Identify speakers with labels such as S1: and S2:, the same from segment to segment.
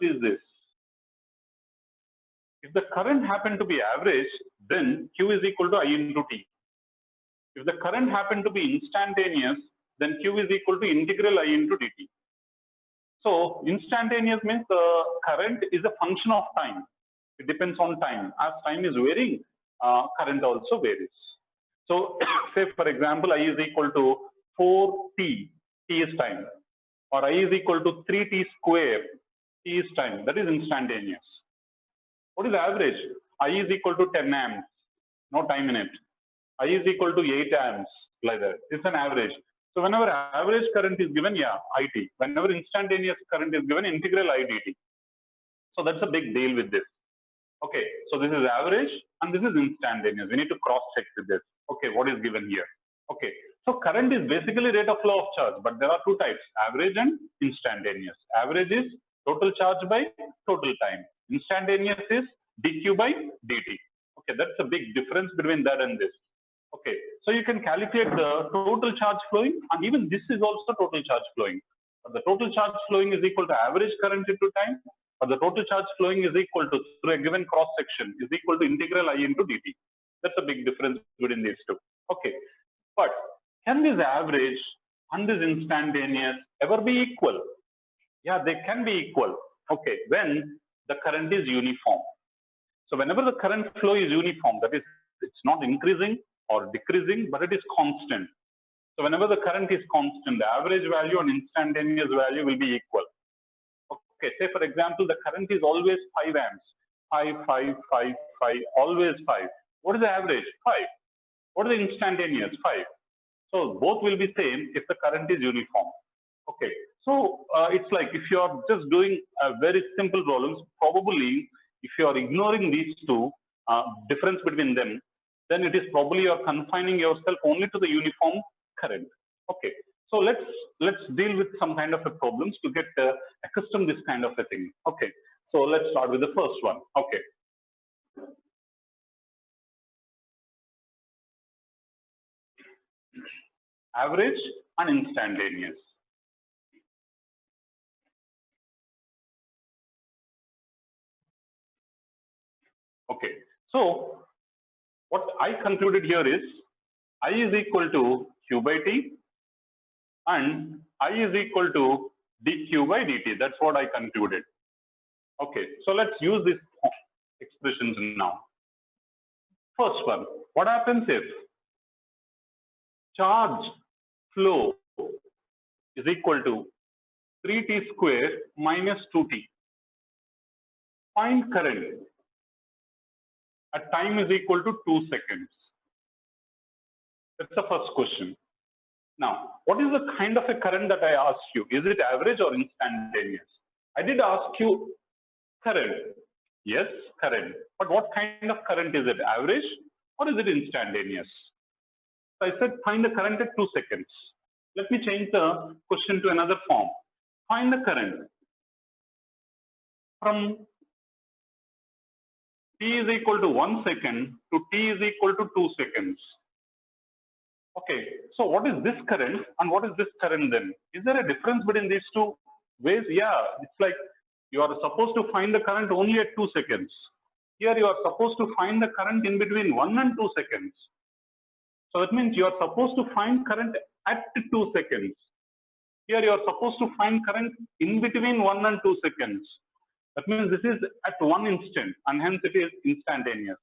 S1: is this. If the current happen to be average, then Q is equal to I into T. If the current happen to be instantaneous, then Q is equal to integral I into dt. So instantaneous means the current is a function of time. It depends on time. As time is varying, current also varies. So say for example, I is equal to 4t, t is time, or I is equal to 3t square, t is time. That is instantaneous. What is average? I is equal to 10 amps, no time in it. I is equal to 8 amps, like that. It's an average. So whenever average current is given, yeah, IT. Whenever instantaneous current is given, integral I dt. So that's a big deal with this. Okay, so this is average and this is instantaneous. We need to cross check with this. Okay, what is given here? Okay, so current is basically rate of flow of charge, but there are two types, average and instantaneous. Average is total charge by total time. Instantaneous is dq by dt. Okay, that's a big difference between that and this. Okay, so you can calculate the total charge flowing, and even this is also total charge flowing. But the total charge flowing is equal to average current into time, but the total charge flowing is equal to, through a given cross section, is equal to integral I into dt. That's a big difference between these two. Okay, but can this average and this instantaneous ever be equal? Yeah, they can be equal. Okay, when the current is uniform. So whenever the current flow is uniform, that is, it's not increasing or decreasing, but it is constant. So whenever the current is constant, the average value and instantaneous value will be equal. Okay, say for example, the current is always 5 amps, 5, 5, 5, 5, always 5. What is the average? 5. What is the instantaneous? 5. So both will be same if the current is uniform. Okay, so it's like if you are just doing very simple problems, probably if you are ignoring these two, difference between them, then it is probably you are confining yourself only to the uniform current. Okay, so let's deal with some kind of a problems to get accustomed to this kind of a thing. Okay, so let's start with the first one. Okay. Average and instantaneous. Okay, so what I concluded here is I is equal to Q by T and I is equal to dQ by dt. That's what I concluded. Okay, so let's use these expressions now. First one, what happens if charge flow is equal to 3t square minus 2t. Find current at time is equal to 2 seconds. That's the first question. Now, what is the kind of a current that I asked you? Is it average or instantaneous? I did ask you current. Yes, current. But what kind of current is it? Average or is it instantaneous? So I said find the current at 2 seconds. Let me change the question to another form. Find the current from t is equal to 1 second to t is equal to 2 seconds. Okay, so what is this current and what is this current then? Is there a difference between these two ways? Yeah, it's like you are supposed to find the current only at 2 seconds. Here you are supposed to find the current in between 1 and 2 seconds. So that means you are supposed to find current at 2 seconds. Here you are supposed to find current in between 1 and 2 seconds. That means this is at 1 instant and hence it is instantaneous.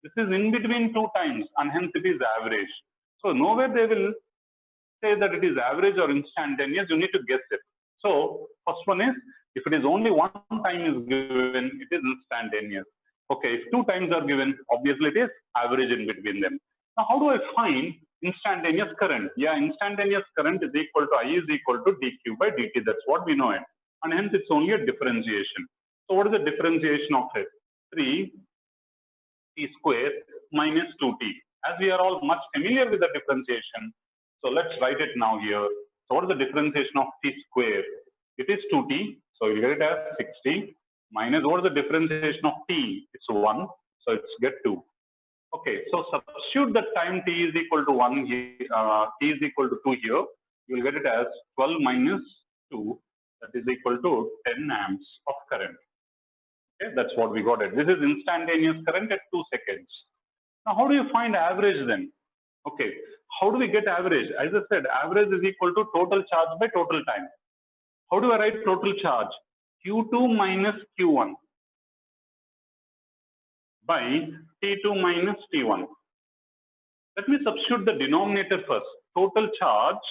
S1: This is in between 2 times and hence it is average. So nowhere they will say that it is average or instantaneous, you need to guess it. So first one is, if it is only 1 time is given, it is instantaneous. Okay, if 2 times are given, obviously it is average in between them. Now how do I find instantaneous current? Yeah, instantaneous current is equal to I is equal to dQ by dt. That's what we know it. And hence it's only a differentiation. So what is the differentiation of it? 3t square minus 2t. As we are all much familiar with the differentiation, so let's write it now here. So what is the differentiation of t square? It is 2t, so you get it as 60, minus what is the differentiation of t? It's 1, so it's get 2. Okay, so substitute the time t is equal to 1 here, t is equal to 2 here, you will get it as 12 minus 2, that is equal to 10 amps of current. Okay, that's what we got it. This is instantaneous current at 2 seconds. Now, how do you find average then? Okay, how do we get average? As I said, average is equal to total charge by total time. How do I write total charge? Q2 minus Q1 by T2 minus T1. Let me substitute the denominator first. Total charge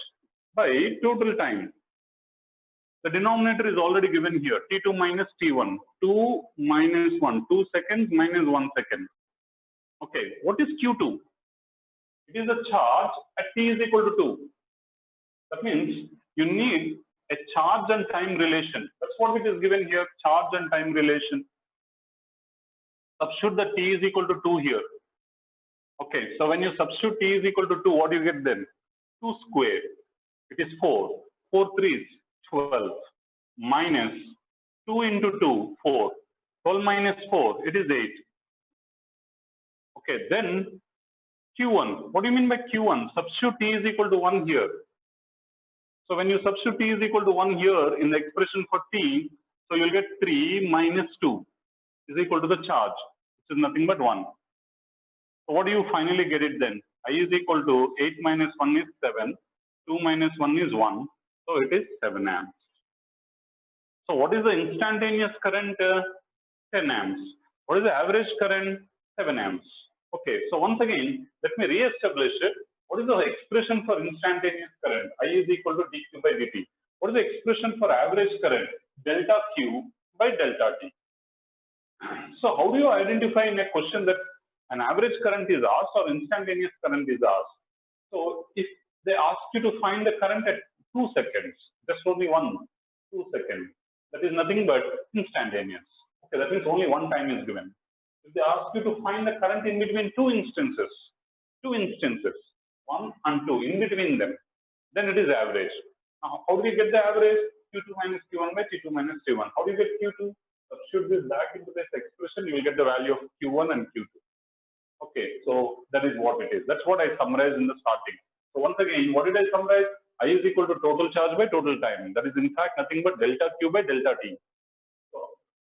S1: by total time. The denominator is already given here. T2 minus T1. 2 minus 1. 2 seconds minus 1 second. Okay, what is Q2? It is a charge at T is equal to 2. That means you need a charge and time relation. That's what it is given here, charge and time relation. Substitute the T is equal to 2 here. Okay, so when you substitute T is equal to 2, what do you get then? 2 square. It is 4. 4 3s, 12. Minus 2 into 2, 4. 12 minus 4, it is 8. Okay, then Q1. What do you mean by Q1? Substitute T is equal to 1 here. So when you substitute T is equal to 1 here in the expression for T, so you'll get 3 minus 2 is equal to the charge, which is nothing but 1. So what do you finally get it then? I is equal to 8 minus 1 is 7, 2 minus 1 is 1, so it is 7 amps. So what is the instantaneous current? 10 amps. What is the average current? 7 amps. Okay, so once again, let me re-establish it. What is the expression for instantaneous current? I is equal to dq by dt. What is the expression for average current? Delta q by delta t. So how do you identify in a question that an average current is asked or instantaneous current is asked? So if they ask you to find the current at 2 seconds, just only 2 seconds, that is nothing but instantaneous. Okay, that means only one time is given. If they ask you to find the current in between two instances, 1 and 2, in between them, then it is average. Now, how do you get the average? Q2 minus Q1 by T2 minus T1. How do you get Q2? Substitute this back into this expression, you will get the value of Q1 and Q2. Okay, so that is what it is. That's what I summarized in the starting. So once again, what did I summarize? I is equal to total charge by total time. That is in fact nothing but delta Q by delta T. So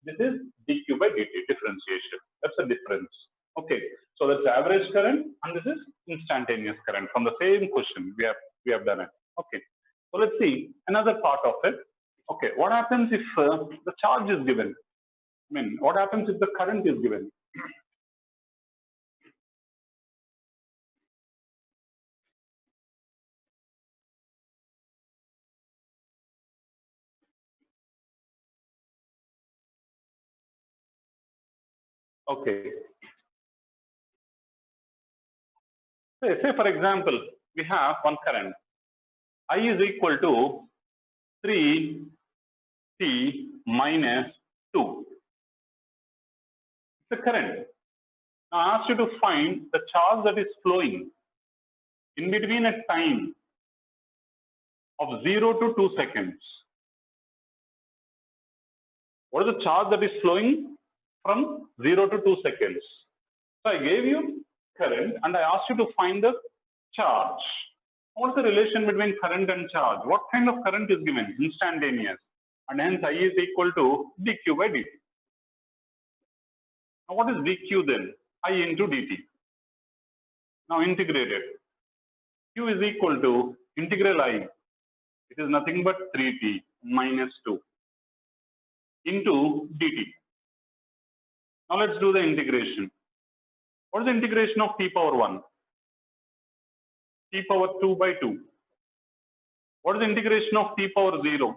S1: this is dQ by dt, differentiation. That's a difference. Okay, so that's average current and this is instantaneous current from the same question we have done it. Okay, so let's see another part of it. Okay, what happens if the charge is given? I mean, what happens if the current is given? Okay. Say for example, we have one current. I is equal to 3t minus 2. It's a current. Now I ask you to find the charge that is flowing in between a time of 0 to 2 seconds. What is the charge that is flowing from 0 to 2 seconds? So I gave you current and I asked you to find the charge. What's the relation between current and charge? What kind of current is given? Instantaneous. And hence I is equal to dq by dt. Now what is dq then? I into dt. Now integrated. Q is equal to integral I. It is nothing but 3t minus 2 into dt. Now let's do the integration. What is the integration of t power 1? T power 2 by 2. What is the integration of t power 0?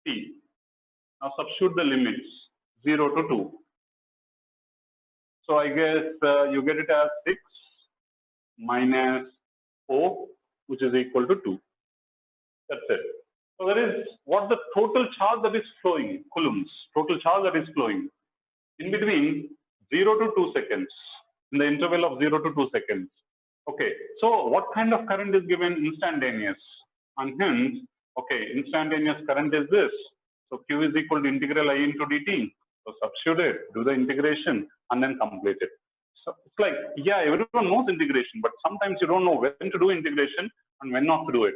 S1: T. Now substitute the limits 0 to 2. So I guess you get it as 6 minus 4, which is equal to 2. That's it. So that is what the total charge that is flowing, coulombs, total charge that is flowing in between 0 to 2 seconds, in the interval of 0 to 2 seconds. Okay, so what kind of current is given? Instantaneous. And hence, okay, instantaneous current is this. So Q is equal to integral I into dt. So substitute it, do the integration, and then complete it. So it's like, yeah, everyone knows integration, but sometimes you don't know when to do integration and when not to do it,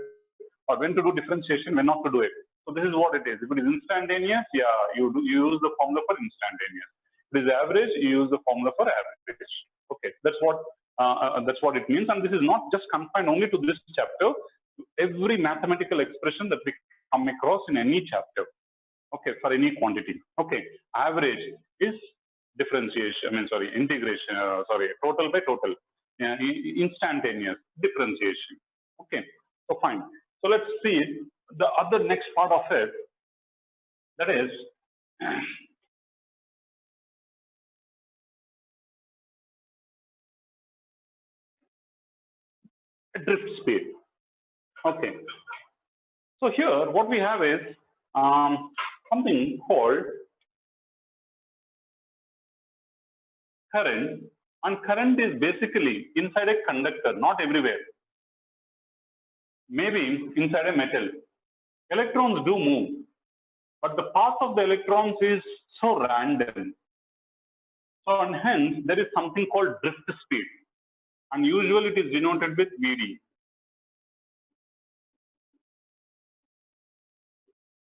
S1: or when to do differentiation, when not to do it. So this is what it is. If it is instantaneous, yeah, you use the formula for instantaneous. If it is average, you use the formula for average. Okay, that's what it means. And this is not just confined only to this chapter. Every mathematical expression that we come across in any chapter, okay, for any quantity. Okay, average is differentiation. Integration. Total by total. Yeah, instantaneous differentiation. Okay, so fine. So let's see the other next part of it. That is drift speed. Okay. So here, what we have is something called current, and current is basically inside a conductor, not everywhere. Maybe inside a metal. Electrons do move, but the path of the electrons is so random. So, and hence there is something called drift speed, and usually it is denoted with Vd.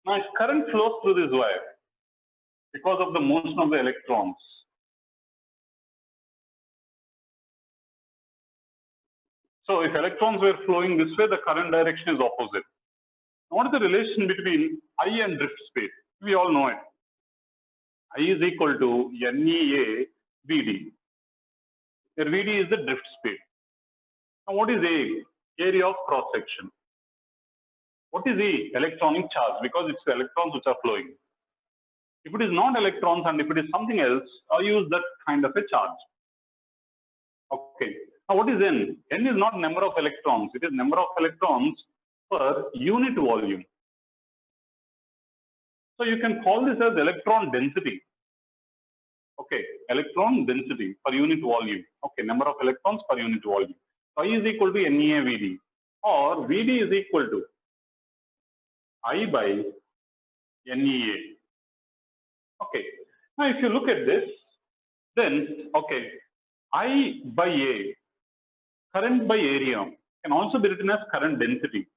S1: Now, if current flows through this wire because of the motion of the electrons. So, if electrons were flowing this way, the current direction is opposite. What is the relation between I and drift speed? We all know it. I is equal to NEA Vd. Here Vd is the drift speed. Now, what is A? Area of cross section. What is E? Electronic charge, because it's the electrons which are flowing. If it is not electrons and if it is something else, I use that kind of a charge. Okay. Now, what is N? N is not number of electrons. It is number of electrons per unit volume. So you can call this as electron density. Okay, electron density per unit volume. Okay, number of electrons per unit volume. So I is equal to NEA Vd, or Vd is equal to I by NEA. Okay, now if you look at this, then okay, I by A, current by area, can also be written as current density,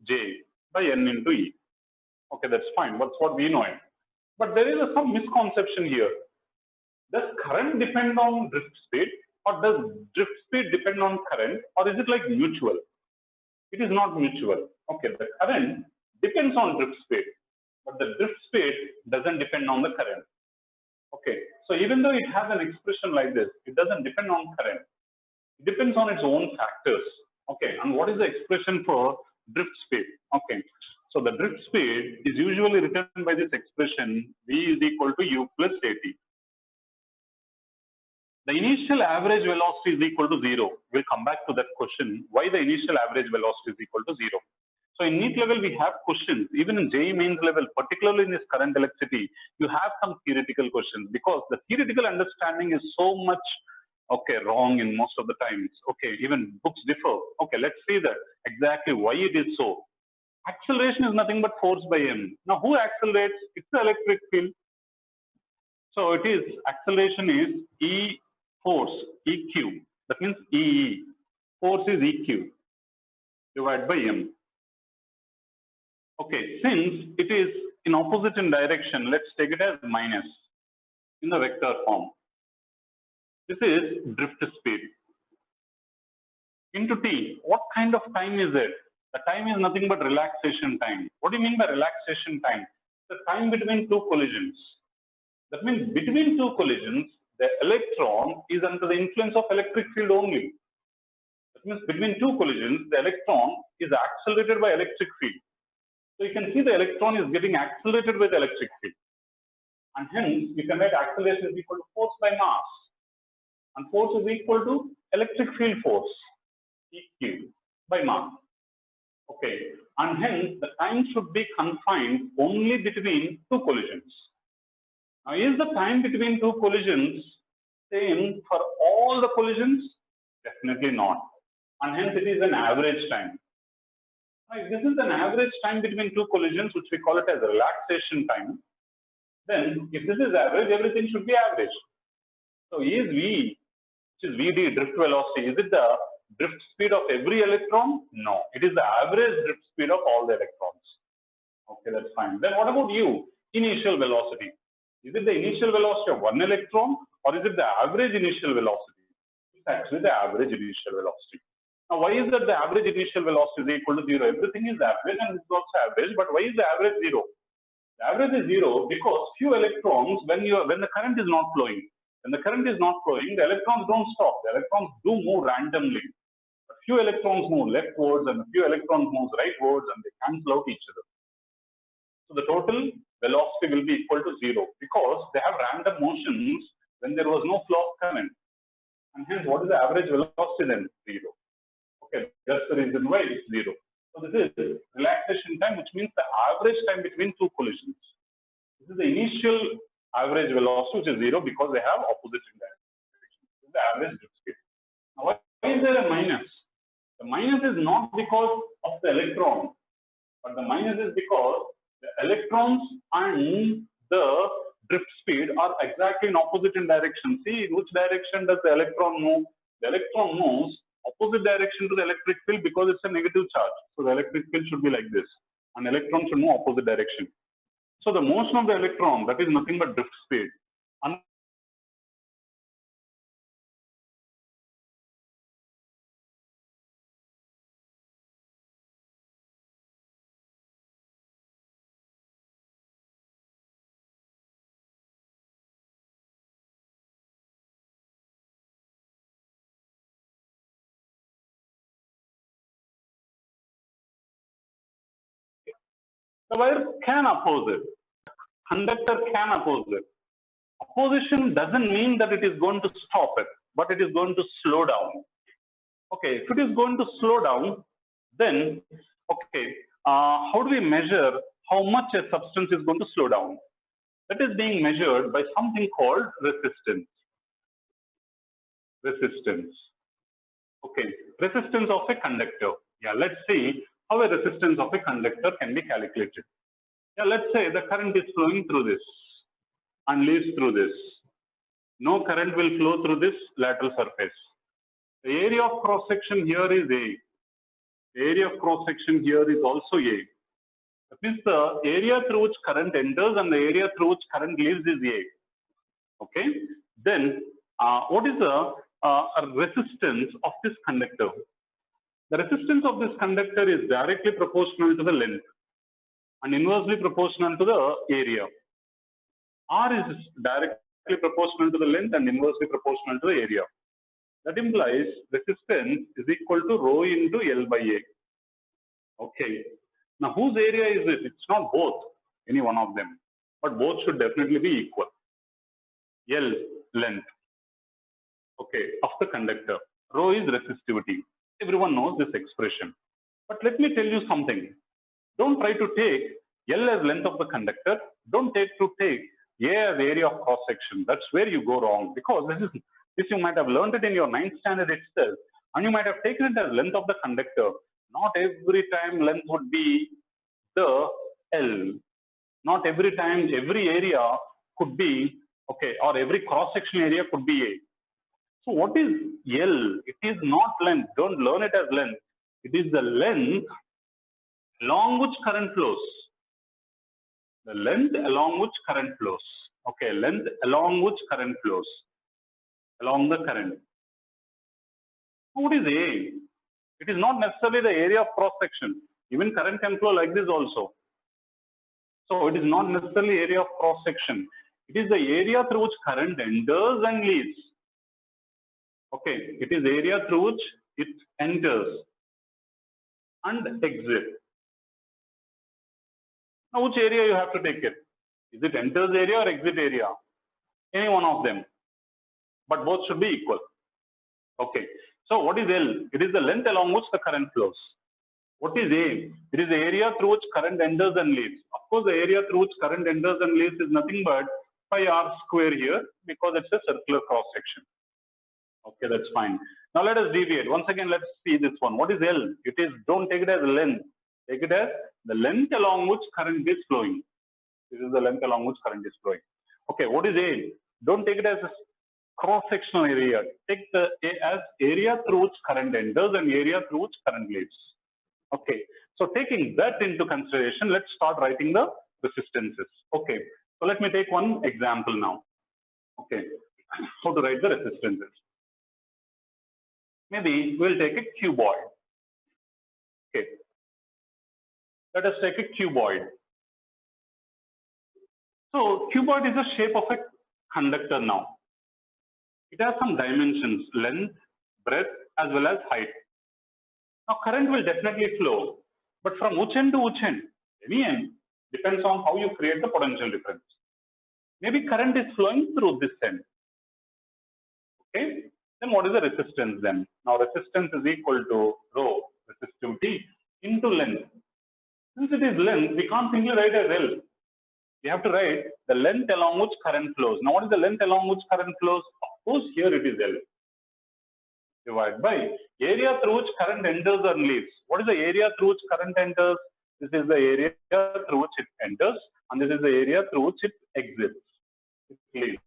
S1: J by N into E. Okay, that's fine. That's what we know it. But there is some misconception here. Does current depend on drift speed, or does drift speed depend on current, or is it like mutual? It is not mutual. Okay, the current depends on drift speed, but the drift speed doesn't depend on the current. Okay, so even though it has an expression like this, it doesn't depend on current. It depends on its own factors. Okay, and what is the expression for drift speed? Okay, so the drift speed is usually written by this expression V is equal to U plus AT. The initial average velocity is equal to 0. We'll come back to that question, why the initial average velocity is equal to 0. So in NEET level, we have questions, even in JEE mains level, particularly in this current electricity, you have some theoretical questions, because the theoretical understanding is so much, okay, wrong in most of the times. Okay, even books differ. Okay, let's see that exactly why it is so. Acceleration is nothing but force by m. Now, who accelerates? It's the electric field. So it is, acceleration is E force, EQ. That means EE. Force is EQ divided by m. Okay, since it is in opposite in direction, let's take it as minus in the vector form. This is drift speed. Into t, what kind of time is it? The time is nothing but relaxation time. What do you mean by relaxation time? The time between two collisions. That means between two collisions, the electron is under the influence of electric field only. That means between two collisions, the electron is accelerated by electric field. So you can see the electron is getting accelerated with electric field. And hence, you can write acceleration is equal to force by mass. And force is equal to electric field force, EQ, by mass. Okay, and hence the time should be confined only between two collisions. Now, is the time between two collisions same for all the collisions? Definitely not. And hence it is an average time. Now, if this is an average time between two collisions, which we call it as relaxation time, then if this is average, everything should be average. So is V, which is Vd, drift velocity, is it the drift speed of every electron? No, it is the average drift speed of all the electrons. Okay, that's fine. Then what about U? Initial velocity. Is it the initial velocity of one electron or is it the average initial velocity? It's actually the average initial velocity. Now, why is that the average initial velocity is equal to 0? Everything is average and it's also average, but why is the average 0? The average is 0 because few electrons, when the current is not flowing, when the current is not flowing, the electrons don't stop. The electrons do move randomly. A few electrons move leftwards and a few electrons move rightwards and they cancel out each other. So the total velocity will be equal to 0 because they have random motions when there was no flow of current. And hence, what is the average velocity then? 0. Okay, that's the reason why it's 0. So this is relaxation time, which means the average time between two collisions. This is the initial average velocity, which is 0 because they have opposite directions. This is the average drift speed. Now, why is there a minus? The minus is not because of the electron, but the minus is because the electrons and the drift speed are exactly in opposite in direction. See, in which direction does the electron move? The electron moves opposite direction to the electric field because it's a negative charge. So the electric field should be like this. An electron should move opposite direction. So the motion of the electron, that is nothing but drift speed. The wire can oppose it. Conductor can oppose it. Opposition doesn't mean that it is going to stop it, but it is going to slow down. Okay, if it is going to slow down, then, okay, how do we measure how much a substance is going to slow down? That is being measured by something called resistance. Resistance. Okay, resistance of a conductor. Yeah, let's see how a resistance of a conductor can be calculated. Yeah, let's say the current is flowing through this and leaves through this. No current will flow through this lateral surface. The area of cross section here is A. The area of cross section here is also A. That means the area through which current enters and the area through which current leaves is A. Okay. Then what is the resistance of this conductor? The resistance of this conductor is directly proportional to the length and inversely proportional to the area. R is directly proportional to the length and inversely proportional to the area. That implies resistance is equal to rho into L by A. Okay. Now, whose area is it? It's not both, any one of them, but both should definitely be equal. L, length, okay, of the conductor. Rho is resistivity. Everyone knows this expression. But let me tell you something. Don't try to take L as length of the conductor. Don't take A as area of cross section. That's where you go wrong, because this you might have learned it in your 9th standard itself, and you might have taken it as length of the conductor. Not every time length would be the L. Not every time every area could be, okay, or every cross section area could be A. So what is L? It is not length. Don't learn it as length. It is the length along which current flows. The length along which current flows. Okay, length along which current flows. Along the current. What is A? It is not necessarily the area of cross section. Even current can flow like this also. So it is not necessarily area of cross section. It is the area through which current enters and leaves. Okay, it is area through which it enters and exits. Now, which area you have to take it? Is it enters area or exit area? Any one of them. But both should be equal. Okay. So what is L? It is the length along which the current flows. What is A? It is the area through which current enters and leaves. Of course, the area through which current enters and leaves is nothing but pi r square here, because it's a circular cross section. Okay, that's fine. Now let us deviate. Once again, let's see this one. What is L? It is, don't take it as length. Take it as the length along which current is flowing. This is the length along which current is flowing. Okay, what is A? Don't take it as cross-sectional area. Take the as area through which current enters and area through which current leaves. Okay, so taking that into consideration, let's start writing the resistances. Okay, so let me take one example now. Okay, how to write the resistances. Maybe we'll take a cuboid. Okay, let us take a cuboid. So cuboid is the shape of a conductor now. It has some dimensions, length, breadth, as well as height. Now current will definitely flow, but from which end to which end? Any end, depends on how you create the potential difference. Maybe current is flowing through this end. Okay, then what is the resistance then? Now resistance is equal to rho resistivity into length. Since it is length, we can't simply write as L. We have to write the length along which current flows. Now what is the length along which current flows? Of course, here it is L. Divided by area through which current enters or leaves. What is the area through which current enters? This is the area through which it enters, and this is the area through which it exits. It leaves.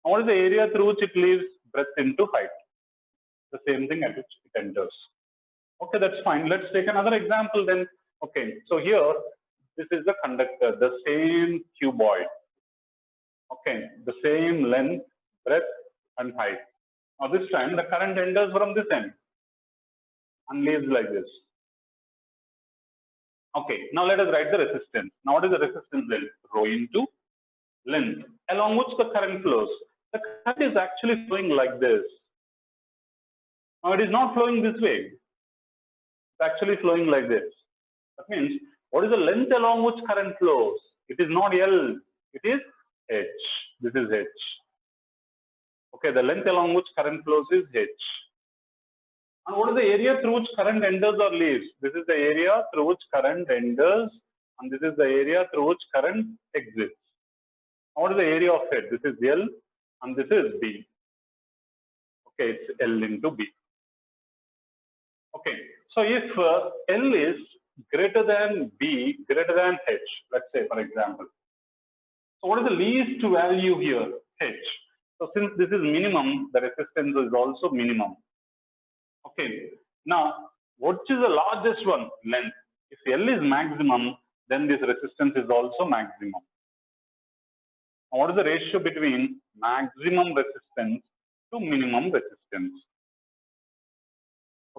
S1: Now what is the area through which it leaves? Breadth into height. The same thing at which it enters. Okay, that's fine. Let's take another example then. Okay, so here, this is the conductor, the same cuboid. Okay, the same length, breadth, and height. Now this time, the current enters from this end and leaves like this. Okay, now let us write the resistance. Now what is the resistance then? Rho into length, along which the current flows. The current is actually flowing like this. Now it is not flowing this way. It's actually flowing like this. That means, what is the length along which current flows? It is not L, it is H. This is H. Okay, the length along which current flows is H. And what is the area through which current enters or leaves? This is the area through which current enters, and this is the area through which current exits. What is the area of it? This is L, and this is B. Okay, it's L into B. Okay, so if L is greater than B, greater than H, let's say for example. So what is the least value here? H. So since this is minimum, the resistance is also minimum. Okay, now what is the largest one? Length. If L is maximum, then this resistance is also maximum. Now, what is the ratio between maximum resistance to minimum resistance?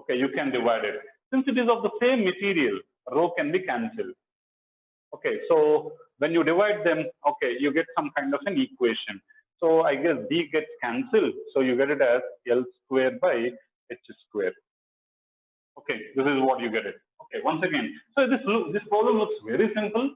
S1: Okay, you can divide it. Since it is of the same material, rho can be cancelled. Okay, so when you divide them, okay, you get some kind of an equation. So I guess B gets cancelled. So you get it as L squared by H squared. Okay, this is what you get it. Okay, once again, so this problem looks very simple.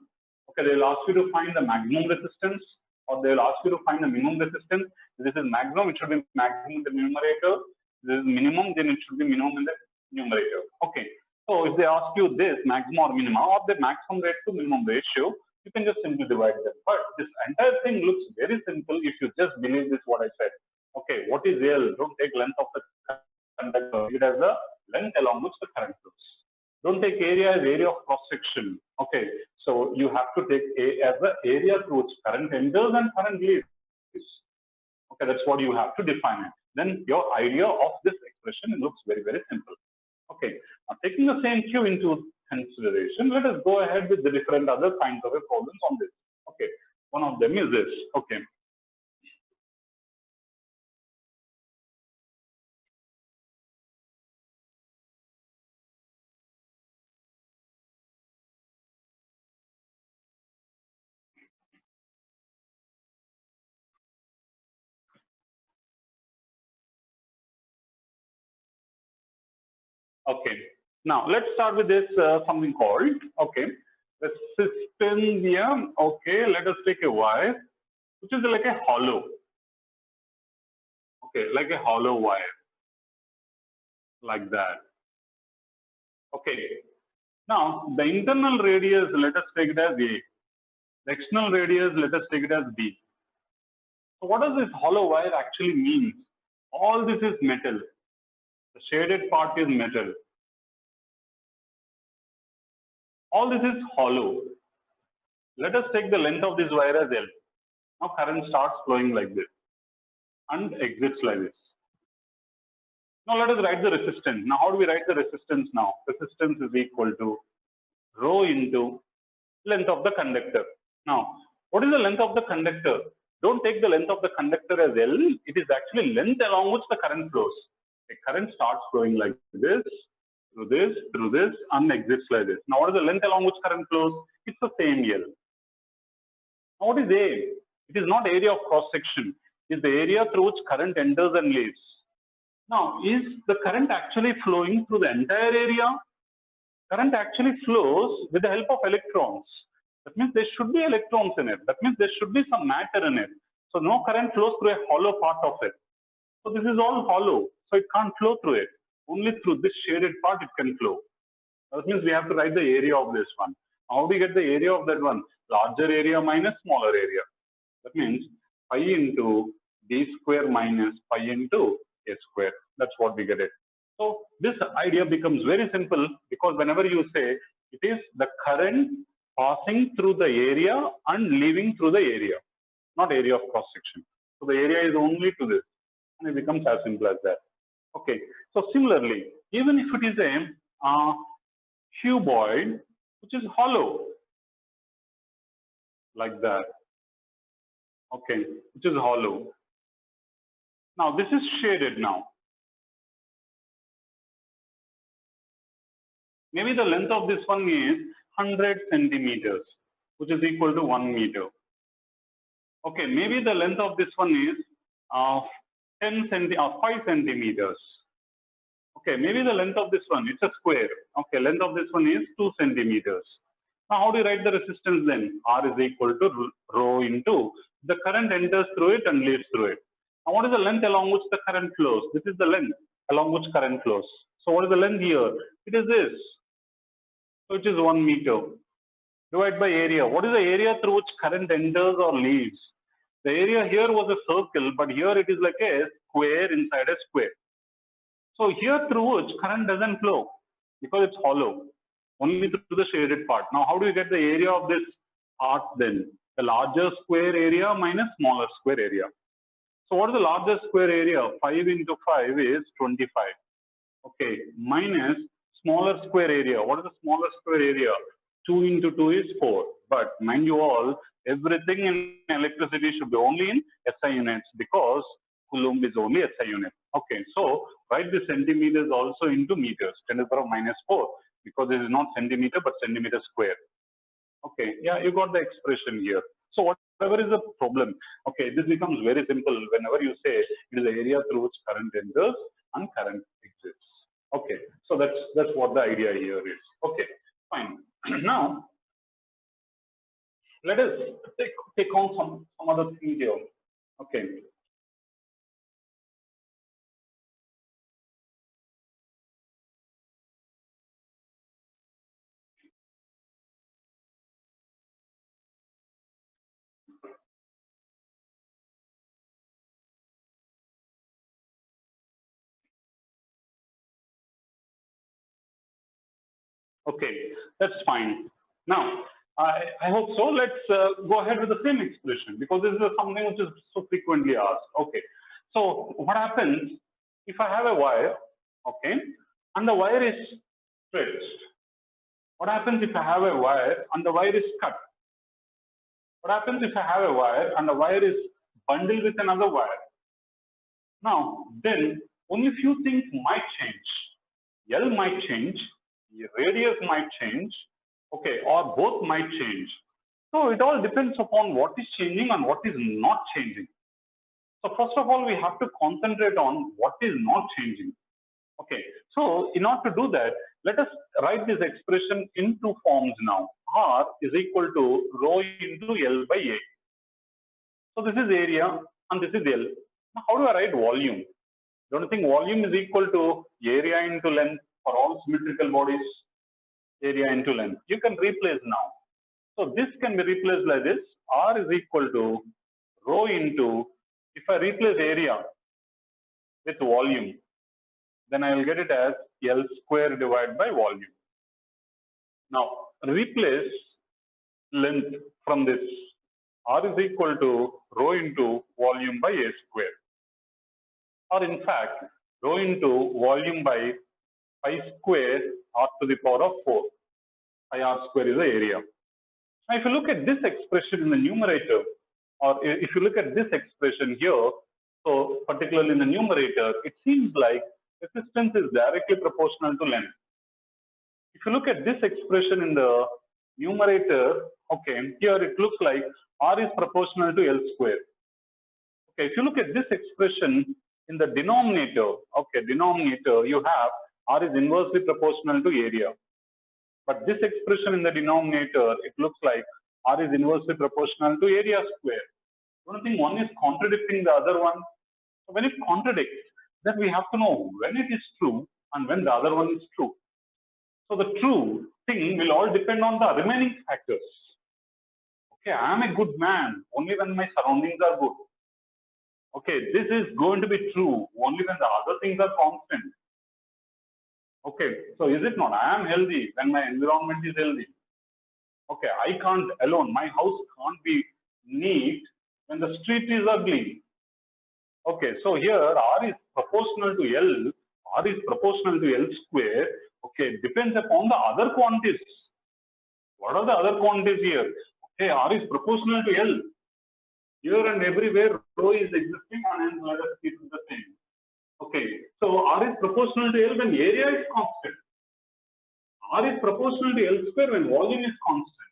S1: Okay, they will ask you to find the maximum resistance, or they will ask you to find the minimum resistance. This is maximum, it should be maximum in the numerator. This is minimum, then it should be minimum in the numerator. Okay, so if they ask you this maximum or minimum, or the maximum rate to minimum ratio, you can just simply divide them. But this entire thing looks very simple if you just believe this what I said. Okay, what is L? Don't take length of the conductor. It has the length along which the current flows. Don't take area as area of cross section. Okay, so you have to take A as the area through which current enters and current leaves. Okay, that's what you have to define it. Then your idea of this expression looks very, very simple. Okay, now taking the same Q into consideration, let us go ahead with the different other kinds of problems on this. Okay, one of them is this. Okay. Okay, now let's start with this something called, okay, resistance here. Okay, let us take a wire, which is like a hollow. Okay, like a hollow wire, like that. Okay, now the internal radius, let us take it as A. The external radius, let us take it as B. So what does this hollow wire actually mean? All this is metal. The shaded part is metal. All this is hollow. Let us take the length of this wire as L. Now current starts flowing like this. and exits like this. Now let us write the resistance. Now how do we write the resistance now? Resistance is equal to rho into length of the conductor. Now, what is the length of the conductor? Don't take the length of the conductor as L. It is actually length along which the current flows. The current starts flowing like this, through this, and exits like this. Now, what is the length along which current flows? It's the same L. Now, what is A? It is not area of cross section. It is the area through which current enters and leaves. Now, is the current actually flowing through the entire area? Current actually flows with the help of electrons. That means there should be electrons in it. That means there should be some matter in it. So no current flows through a hollow part of it. So this is all hollow. So it can't flow through it. Only through this shaded part it can flow. That means we have to write the area of this one. How do we get the area of that one? Larger area minus smaller area. That means pi into d square minus pi into a square. That's what we get it. So this idea becomes very simple because whenever you say it is the current passing through the area and leaving through the area, not area of cross section. So the area is only to this, and it becomes as simple as that. Okay. So similarly, even if it is a cuboid which is hollow, like that. Okay, which is hollow. Now this is shaded now. Maybe the length of this one is 100 centimeters, which is equal to 1 meter. Okay, maybe the length of this one is 5 centimeters. Okay, maybe the length of this one, it's a square. Okay, length of this one is 2 centimeters. Now, how do you write the resistance then? R is equal to rho into the current enters through it and leaves through it. Now, what is the length along which the current flows? This is the length along which current flows. So, what is the length here? It is this. So, it is 1 meter. Divided by area. What is the area through which current enters or leaves? The area here was a circle, but here it is like a square inside a square. So, here through which current doesn't flow because it's hollow. Only through the shaded part. Now, how do you get the area of this part then? The larger square area minus smaller square area. So, what is the larger square area? 5 into 5 is 25. Okay, minus smaller square area. What is the smaller square area? 2 into 2 is 4. But mind you all, everything in electricity should be only in SI units because Coulomb is only SI unit. Okay, so write the centimeters also into meters, 10 to the power minus 4. Because this is not centimeter but centimeter square. Okay, yeah, you got the expression here. So whatever is the problem, okay, this becomes very simple whenever you say it is the area through which current enters and current exits. Okay, so that's what the idea here is. Okay, fine. Now let us take on some other things here. Okay. Okay, that's fine. Now, I hope so. Let's go ahead with the same expression because this is something which is so frequently asked. Okay, so what happens if I have a wire, okay, and the wire is stretched? What happens if I have a wire and the wire is cut? What happens if I have a wire and the wire is bundled with another wire? Now, then only few things might change. L might change, radius might change, okay, or both might change. So it all depends upon what is changing and what is not changing. So first of all, we have to concentrate on what is not changing. Okay, so in order to do that, let us write this expression in two forms now. R is equal to rho into L by A. So this is area and this is L. Now how do I write volume? Don't you think volume is equal to area into length for all symmetrical bodies? Area into length. You can replace now. So this can be replaced like this. R is equal to rho into, if I replace area with volume, then I will get it as L square divided by volume. Now replace length from this. R is equal to rho into volume by A square. or in fact, rho into volume by pi square r to the power of 4. Pi r square is the area. Now, if you look at this expression in the numerator, or if you look at this expression here, so particularly in the numerator, it seems like resistance is directly proportional to length. If you look at this expression in the numerator, okay, here it looks like R is proportional to L square. Okay, if you look at this expression in the denominator, okay, denominator, you have R is inversely proportional to area. But this expression in the denominator, it looks like R is inversely proportional to area square. Don't think one is contradicting the other one. So when it contradicts, then we have to know when it is true and when the other one is true. So the true thing will all depend on the remaining factors. Okay, I am a good man only when my surroundings are good. Okay, this is going to be true only when the other things are constant. Okay, so is it not? I am healthy when my environment is healthy. Okay, I can't alone. My house can't be neat when the street is ugly. Okay, so here R is proportional to L. R is proportional to L square. Okay, depends upon the other quantities. What are the other quantities here? Okay, R is proportional to L. Here and everywhere, rho is existing, and hence let us keep it the same. Okay, so R is proportional to L when area is constant. R is proportional to L square when volume is constant.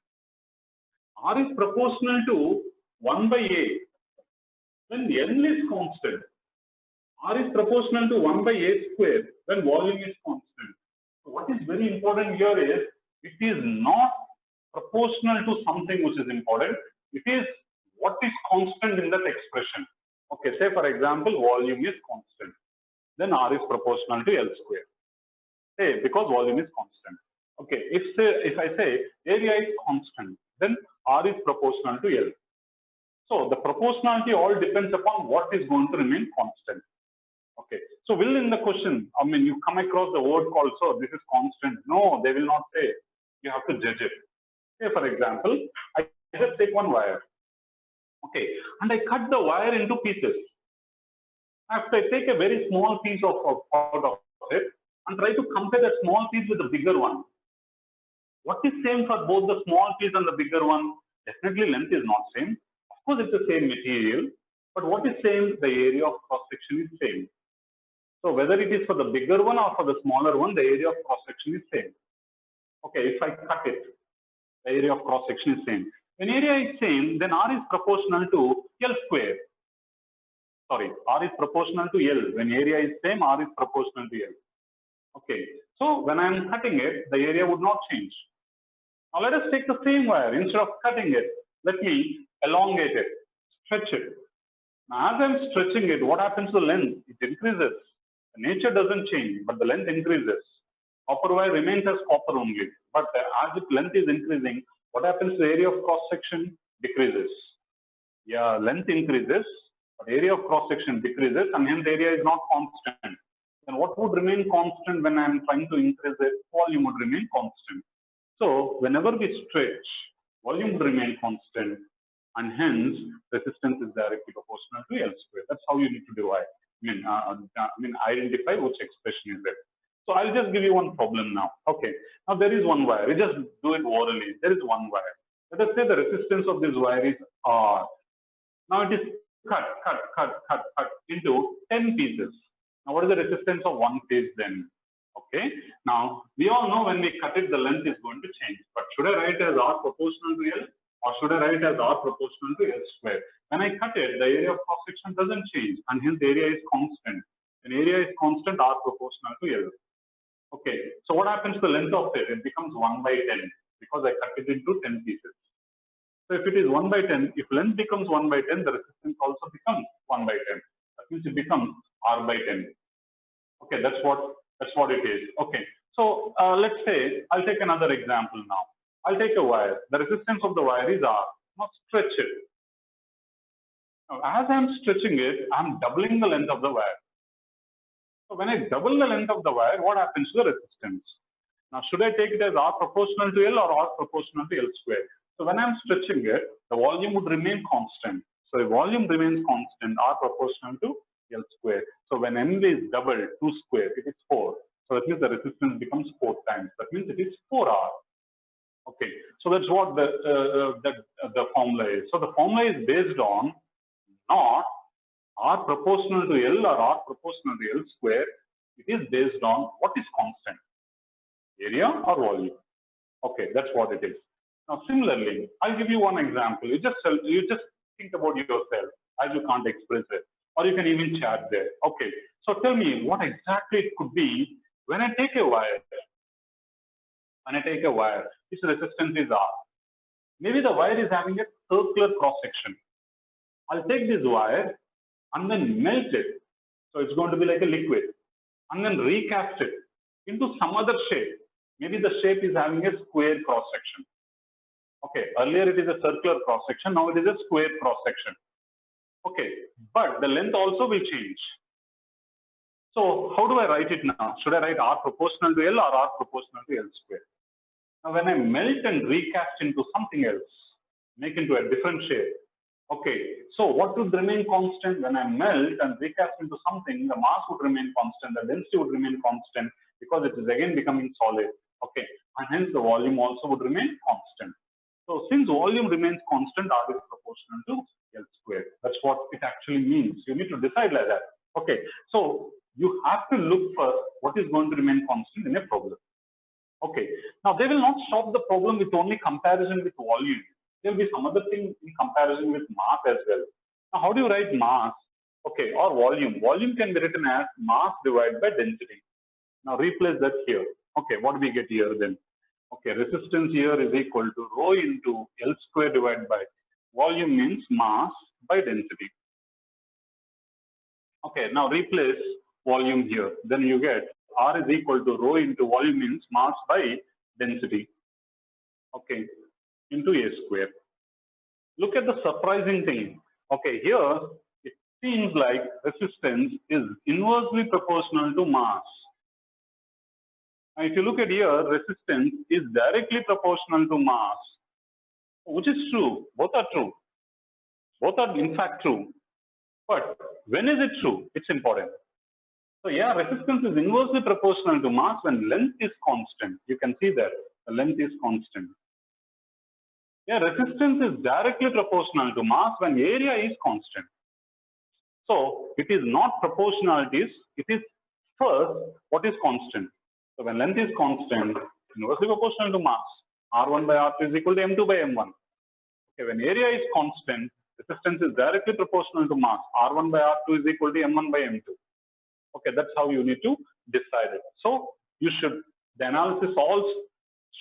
S1: R is proportional to 1 by A when L is constant. R is proportional to 1 by A square when volume is constant. So what is very important here is it is not proportional to something which is important. It is what is constant in that expression. Okay, say for example, volume is constant. Then R is proportional to L square. Say because volume is constant. Okay, if I say area is constant, then R is proportional to L. So the proportionality all depends upon what is going to remain constant. Okay, so will in the question, I mean, you come across the word called, so this is constant. No, they will not say. You have to judge it. Say for example, I just take one wire. Okay, and I cut the wire into pieces. After I take a very small piece out of it and try to compare that small piece with the bigger one. What is same for both the small piece and the bigger one? Definitely length is not same. Of course, it's the same material, but what is same? The area of cross section is same. So whether it is for the bigger one or for the smaller one, the area of cross section is same. Okay, if I cut it, the area of cross section is same. When area is same, then R is proportional to L square. Sorry, R is proportional to L. When area is same, R is proportional to L. Okay, so when I am cutting it, the area would not change. Now let us take the same wire. Instead of cutting it, let me elongate it, stretch it. Now as I am stretching it, what happens to the length? It increases. The nature doesn't change, but the length increases. Copper wire remains as copper only. But as its length is increasing, what happens to the area of cross section? Decreases. Yeah, length increases, but area of cross section decreases, and hence area is not constant. Then what would remain constant when I am trying to increase it? Volume would remain constant. So whenever we stretch, volume would remain constant, and hence resistance is directly proportional to L square. That's how you need to divide. Identify which expression is it. So I'll just give you one problem now. Okay. Now there is one wire. We just do it orally. There is one wire. Let us say the resistance of this wire is R. Now it is cut into 10 pieces. Now what is the resistance of one piece then? Okay. Now we all know when we cut it, the length is going to change. But should I write as R proportional to L, or should I write as R proportional to L square? When I cut it, the area of cross section doesn't change, and hence the area is constant. When area is constant, R proportional to L. Okay. So what happens to the length of it? It becomes 1 by 10 because I cut it into 10 pieces. So if it is 1 by 10, if length becomes 1 by 10, the resistance also becomes 1 by 10. That means it becomes R by 10. Okay, that's what it is. Okay, so let's say I'll take another example now. I'll take a wire. The resistance of the wire is R. Now stretch it. Now, as I'm stretching it, I'm doubling the length of the wire. So when I double the length of the wire, what happens to the resistance? Now, should I take it as R proportional to L or R proportional to L square? So when I'm stretching it, the volume would remain constant. So if volume remains constant, R proportional to L square. So when n is doubled, 2 square, it is 4. So that means the resistance becomes 4 times. That means it is 4R. Okay, so that's what the formula is. So the formula is based on not R proportional to L or R proportional to L square. It is based on what is constant, area or volume. Okay, that's what it is. Now, similarly, I'll give you one example. You just think about yourself as you can't express it, or you can even chat there. Okay, so tell me what exactly it could be when I take a wire. When I take a wire, its resistance is R. Maybe the wire is having a circular cross section. I'll take this wire and then melt it. So it's going to be like a liquid, and then recast it into some other shape. Maybe the shape is having a square cross section. Okay, earlier it is a circular cross section, now it is a square cross section. Okay, but the length also will change. So how do I write it now? Should I write R proportional to L or R proportional to L square? Now when I melt and recast into something else, make into a different shape. Okay, so what would remain constant? When I melt and recast into something, the mass would remain constant, the density would remain constant because it is again becoming solid. Okay, and hence the volume also would remain constant. So since volume remains constant, R is proportional to L square. That's what it actually means. You need to decide like that. Okay, so you have to look for what is going to remain constant in a problem. Okay, now they will not stop the problem with only comparison with volume. There will be some other thing in comparison with mass as well. Now, how do you write mass? Okay, or volume. Volume can be written as mass divided by density. Now replace that here. Okay, what do we get here then? Okay, resistance here is equal to rho into L square divided by volume means mass by density. Okay, now replace volume here. Then you get R is equal to rho into volume means mass by density. Okay, into A square. Look at the surprising thing. Okay, here it seems like resistance is inversely proportional to mass. Now, if you look at here, resistance is directly proportional to mass, which is true. Both are true. Both are in fact true. But when is it true? It's important. So yeah, resistance is inversely proportional to mass when length is constant. You can see that the length is constant. Yeah, resistance is directly proportional to mass when area is constant. So it is not proportionalities, it is first what is constant. So when length is constant, inversely proportional to mass, R1 by R2 is equal to M2 by M1. Okay, when area is constant, resistance is directly proportional to mass, R1 by R2 is equal to M1 by M2. Okay, that's how you need to decide it. So you should, the analysis also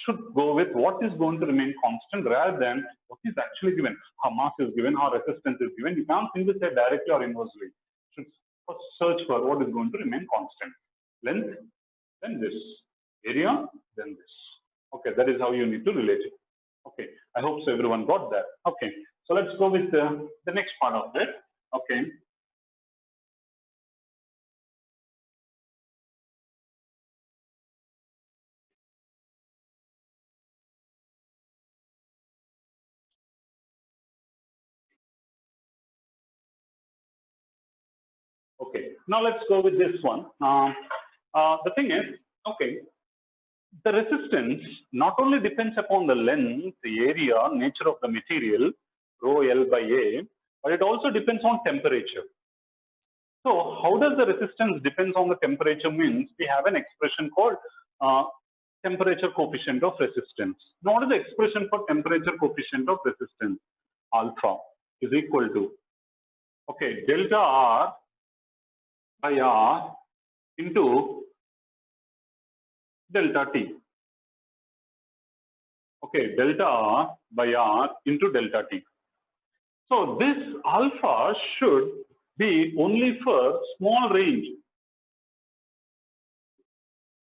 S1: should go with what is going to remain constant rather than what is actually given. How mass is given, how resistance is given. You can't simply say directly or inversely. You should first search for what is going to remain constant. Length, then this. Area, then this. Okay, that is how you need to relate it. Okay, I hope so everyone got that. Okay, so let's go with the next part of it. Okay. Okay, now let's go with this one. The thing is, okay, the resistance not only depends upon the length, the area, nature of the material, rho L by A, but it also depends on temperature. So how does the resistance depends on the temperature means we have an expression called temperature coefficient of resistance. Now what is the expression for temperature coefficient of resistance? Alpha is equal to, okay, delta R by R into delta T. Okay, delta R by R into delta T. So this alpha should be only for small range.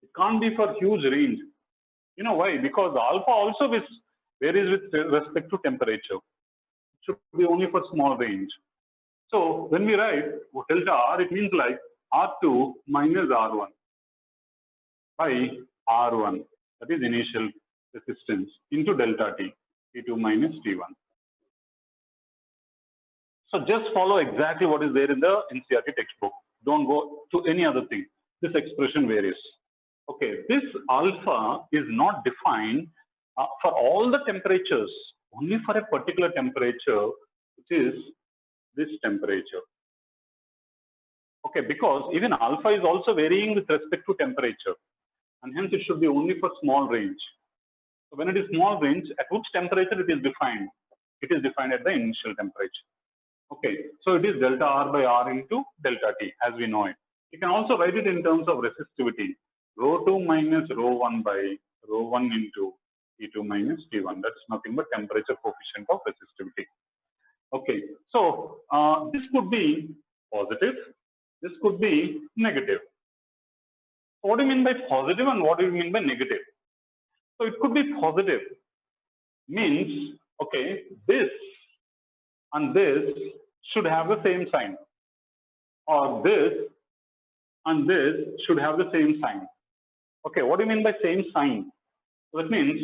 S1: It can't be for huge range. You know why? Because alpha also varies with respect to temperature. It should be only for small range. So when we write delta R, it means like R2 minus R1 by R1, that is initial resistance, into delta T, T2 minus T1. So just follow exactly what is there in the NCERT textbook. Don't go to any other thing. This expression varies. Okay, this alpha is not defined for all the temperatures, only for a particular temperature, which is this temperature. Okay, because even alpha is also varying with respect to temperature, and hence it should be only for small range. So when it is small range, at which temperature it is defined? It is defined at the initial temperature. Okay, so it is delta R by R into delta T, as we know it. You can also write it in terms of resistivity. Rho2 minus Rho1 by Rho1 into T2 minus T1. That's nothing but temperature coefficient of resistivity. Okay, so this could be positive. This could be negative. What do you mean by positive and what do you mean by negative? So it could be positive. Means, okay, this and this should have the same sign, or this and this should have the same sign. Okay, what do you mean by same sign? So that means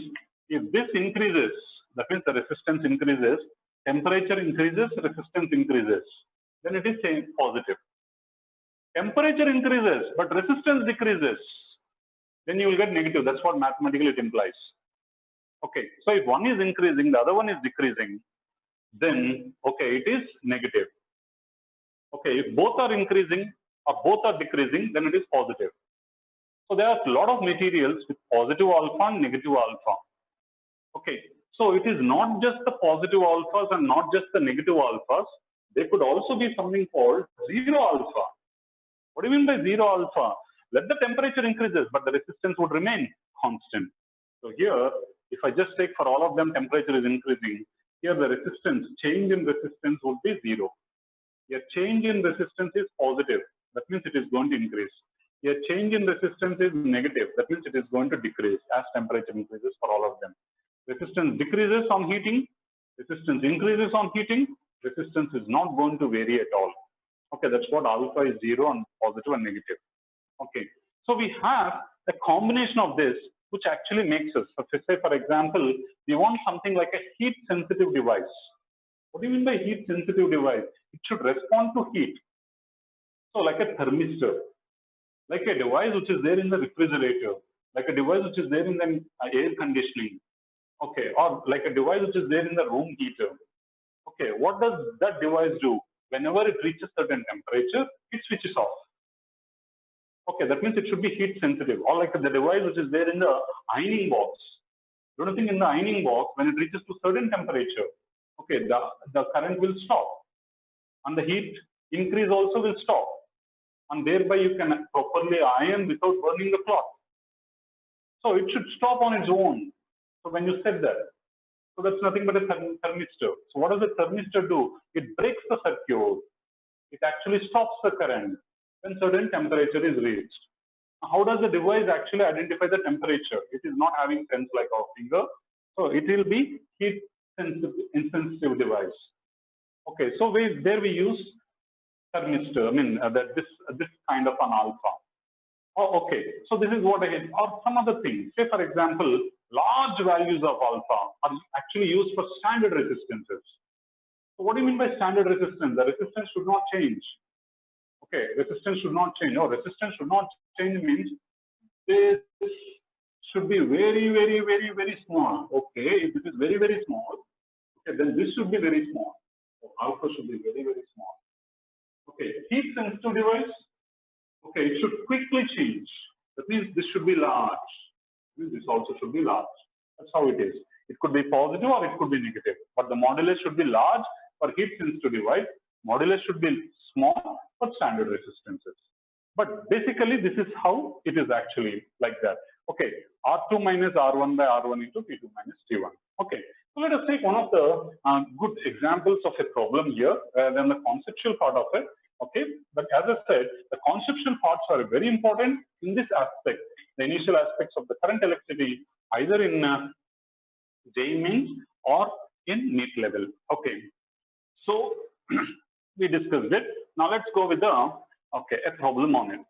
S1: if this increases, that means the resistance increases, temperature increases, resistance increases, then it is same positive. Temperature increases, but resistance decreases, then you will get negative. That's what mathematically it implies. Okay, so if one is increasing, the other one is decreasing, then okay, it is negative. Okay, if both are increasing or both are decreasing, then it is positive. So there are a lot of materials with positive alpha and negative alpha. Okay, so it is not just the positive alphas and not just the negative alphas. There could also be something called zero alpha. What do you mean by zero alpha? Let the temperature increases, but the resistance would remain constant. So here, if I just take for all of them, temperature is increasing. Here the resistance, change in resistance would be zero. Here change in resistance is positive. That means it is going to increase. Here change in resistance is negative. That means it is going to decrease as temperature increases for all of them. Resistance decreases on heating. Resistance increases on heating. Resistance is not going to vary at all. Okay, that's what alpha is zero and positive and negative. Okay, so we have a combination of this, which actually makes us, so say for example, we want something like a heat sensitive device. What do you mean by heat sensitive device? It should respond to heat. So like a thermistor, like a device which is there in the refrigerator, like a device which is there in the air conditioning, okay, or like a device which is there in the room heater. Okay, what does that device do? Whenever it reaches certain temperature, it switches off. Okay, that means it should be heat sensitive, or like the device which is there in the ironing box. Do you think in the ironing box, when it reaches to certain temperature, okay, the current will stop, and the heat increase also will stop, and thereby you can properly iron without burning the cloth. So it should stop on its own. So when you said that, so that's nothing but a thermistor. So what does the thermistor do? It breaks the circuit. It actually stops the current when certain temperature is reached. How does the device actually identify the temperature? It is not having sense like our finger. So it will be heat insensitive device. Okay, so we use thermistor. I mean this kind of an alpha. Oh, okay, so this is what I hit. Or some other thing. Say for example, large values of alpha are actually used for standard resistances. So what do you mean by standard resistance? The resistance should not change. Okay, resistance should not change. No, resistance should not change means this should be very, very, very, very small. Okay, if it is very, very small, okay, then this should be very small. So alpha should be very, very small. Okay, heat sensitive device. Okay, it should quickly change. That means this should be large. This also should be large. That's how it is. It could be positive or it could be negative. But the modulus should be large for heat sensitive device. Modulus should be small for standard resistances. But basically, this is how it is actually like that. Okay, R2 minus R1 by R1 into T2 minus T1. Okay, so let us take one of the good examples of a problem here, then the conceptual part of it. Okay, but as I said, the conceptual parts are very important in this aspect, the initial aspects of the current electricity, either in JEE Mains or in NEET level. Okay, so we discussed it. Now let's go with the a problem on it.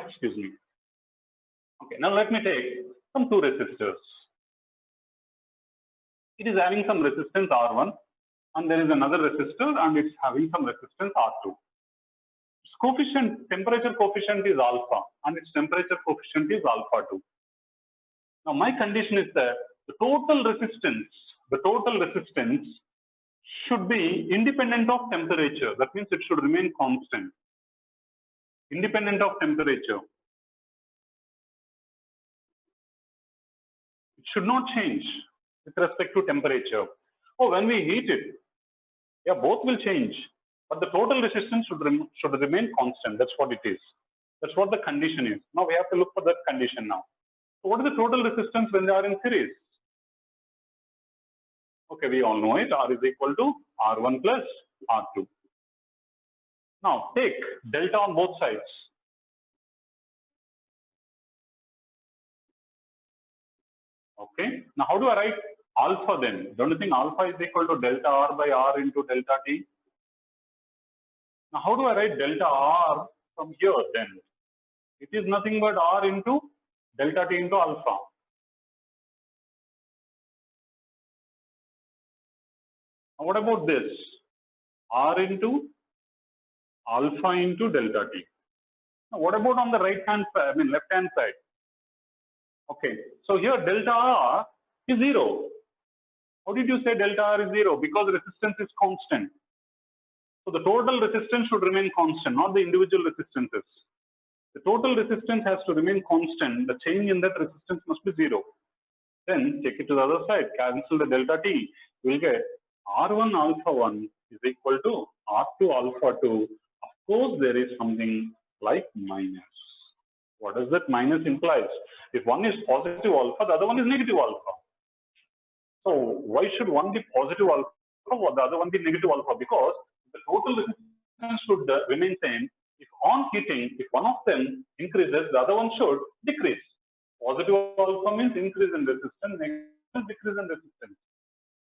S1: Excuse me. Okay, now let me take some two resistors. it is having some resistance R1, and there is another resistor, and it's having some resistance R2. Its coefficient, temperature coefficient is alpha, and its temperature coefficient is alpha 2. Now, my condition is that the total resistance should be independent of temperature. That means it should remain constant, independent of temperature. It should not change with respect to temperature. Oh, when we heat it, yeah, both will change, but the total resistance should remain constant. That's what it is. That's what the condition is. Now we have to look for that condition now. So what is the total resistance when they are in series? Okay, we all know it. R is equal to R1 plus R2. Now take delta on both sides. Okay, now how do I write alpha then? Don't you think alpha is equal to delta R by R into delta T? Now how do I write delta R from here then? It is nothing but R into delta T into alpha. Now what about this? R into alpha into delta T. Now what about on the right hand side, left hand side? Okay, so here delta R is 0. How did you say delta R is 0? Because resistance is constant. So the total resistance should remain constant, not the individual resistances. The total resistance has to remain constant. The change in that resistance must be 0. Then take it to the other side, cancel the delta T. You will get R1 alpha 1 is equal to R2 alpha 2. Of course, there is something like minus. What does that minus implies? If one is positive alpha, the other one is negative alpha. So why should one be positive alpha or the other one be negative alpha? Because the total resistance should remain same. If on heating, if one of them increases, the other one should decrease. Positive alpha means increase in resistance, negative decrease in resistance.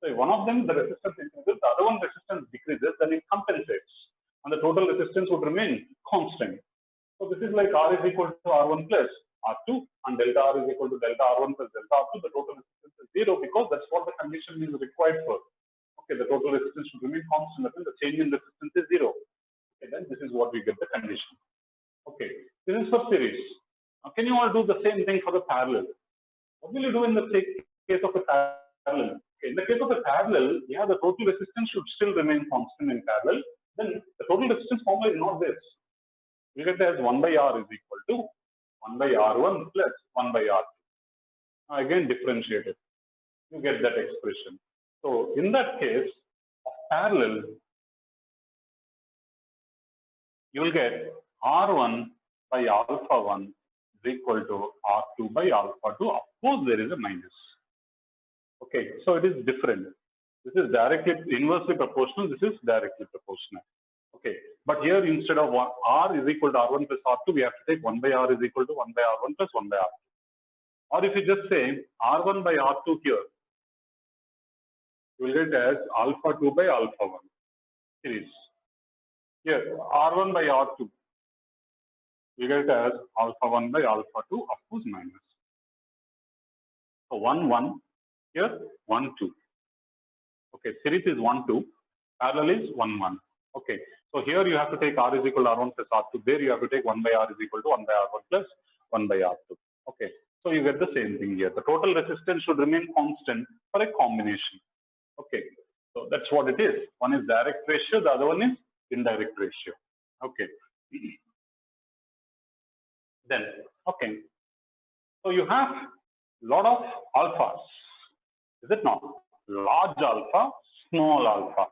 S1: So if one of them, the resistance increases, the other one resistance decreases, then it compensates. And the total resistance would remain constant. So this is like R is equal to R1 plus R2 and delta R is equal to delta R1 plus delta R2. The total resistance is 0 because that's what the condition is required for. Okay, the total resistance should remain constant. That means the change in resistance is 0. Okay, then this is what we get the condition. Okay, this is for series. Now, can you all do the same thing for the parallel? What will you do in the case of a parallel? Okay, in the case of a parallel, yeah, the total resistance should still remain constant in parallel. Then the total resistance formula is not this. We get that as 1 by R is equal to 1 by R1 plus 1 by R2. Now again differentiate it. You get that expression. So in that case of parallel, you will get R1 by alpha 1 is equal to R2 by alpha 2. Of course, there is a minus. Okay, so it is different. This is directly inversely proportional. This is directly proportional. Okay, but here instead of R is equal to R1 plus R2, we have to take 1 by R is equal to 1 by R1 plus 1 by R2. Or if you just say R1 by R2 here, you will get as alpha 2 by alpha 1 series. Here, R1 by R2, you get as alpha 1 by alpha 2, of course minus. So 1, 1, here 1, 2. Okay, series is 1, 2, parallel is 1, 1. Okay, so here you have to take R is equal to R1 plus R2. There you have to take 1 by R is equal to 1 by R1 plus 1 by R2. Okay, so you get the same thing here. The total resistance should remain constant for a combination. Okay, so that's what it is. One is direct ratio, the other one is indirect ratio. Okay. Then, okay. So you have a lot of alphas. Is it not? Large alpha, small alpha.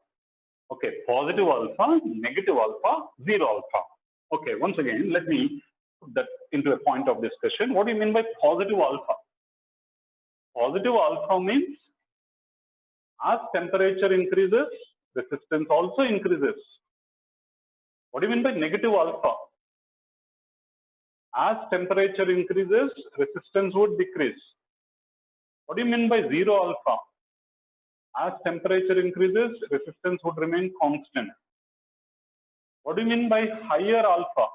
S1: Okay, positive alpha, negative alpha, zero alpha. Okay, once again, let me put that into a point of discussion. What do you mean by positive alpha? Positive alpha means as temperature increases, resistance also increases. What do you mean by negative alpha? As temperature increases, resistance would decrease. What do you mean by zero alpha? As temperature increases, resistance would remain constant. What do you mean by higher alpha?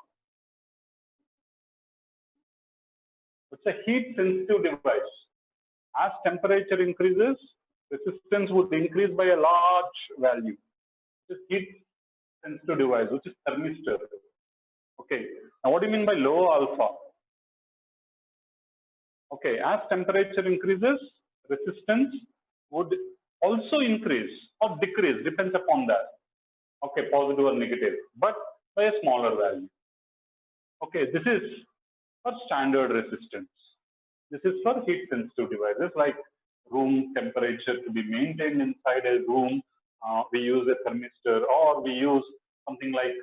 S1: It's a heat sensitive device. As temperature increases, resistance would increase by a large value, which is heat sensitive device, which is thermistor. Okay, now what do you mean by low alpha? Okay, as temperature increases, resistance would also increase or decrease, depends upon that. Okay, positive or negative, but by a smaller value. Okay, this is for standard resistance. This is for heat sensitive devices like room temperature to be maintained inside a room. We use a thermistor, or we use something like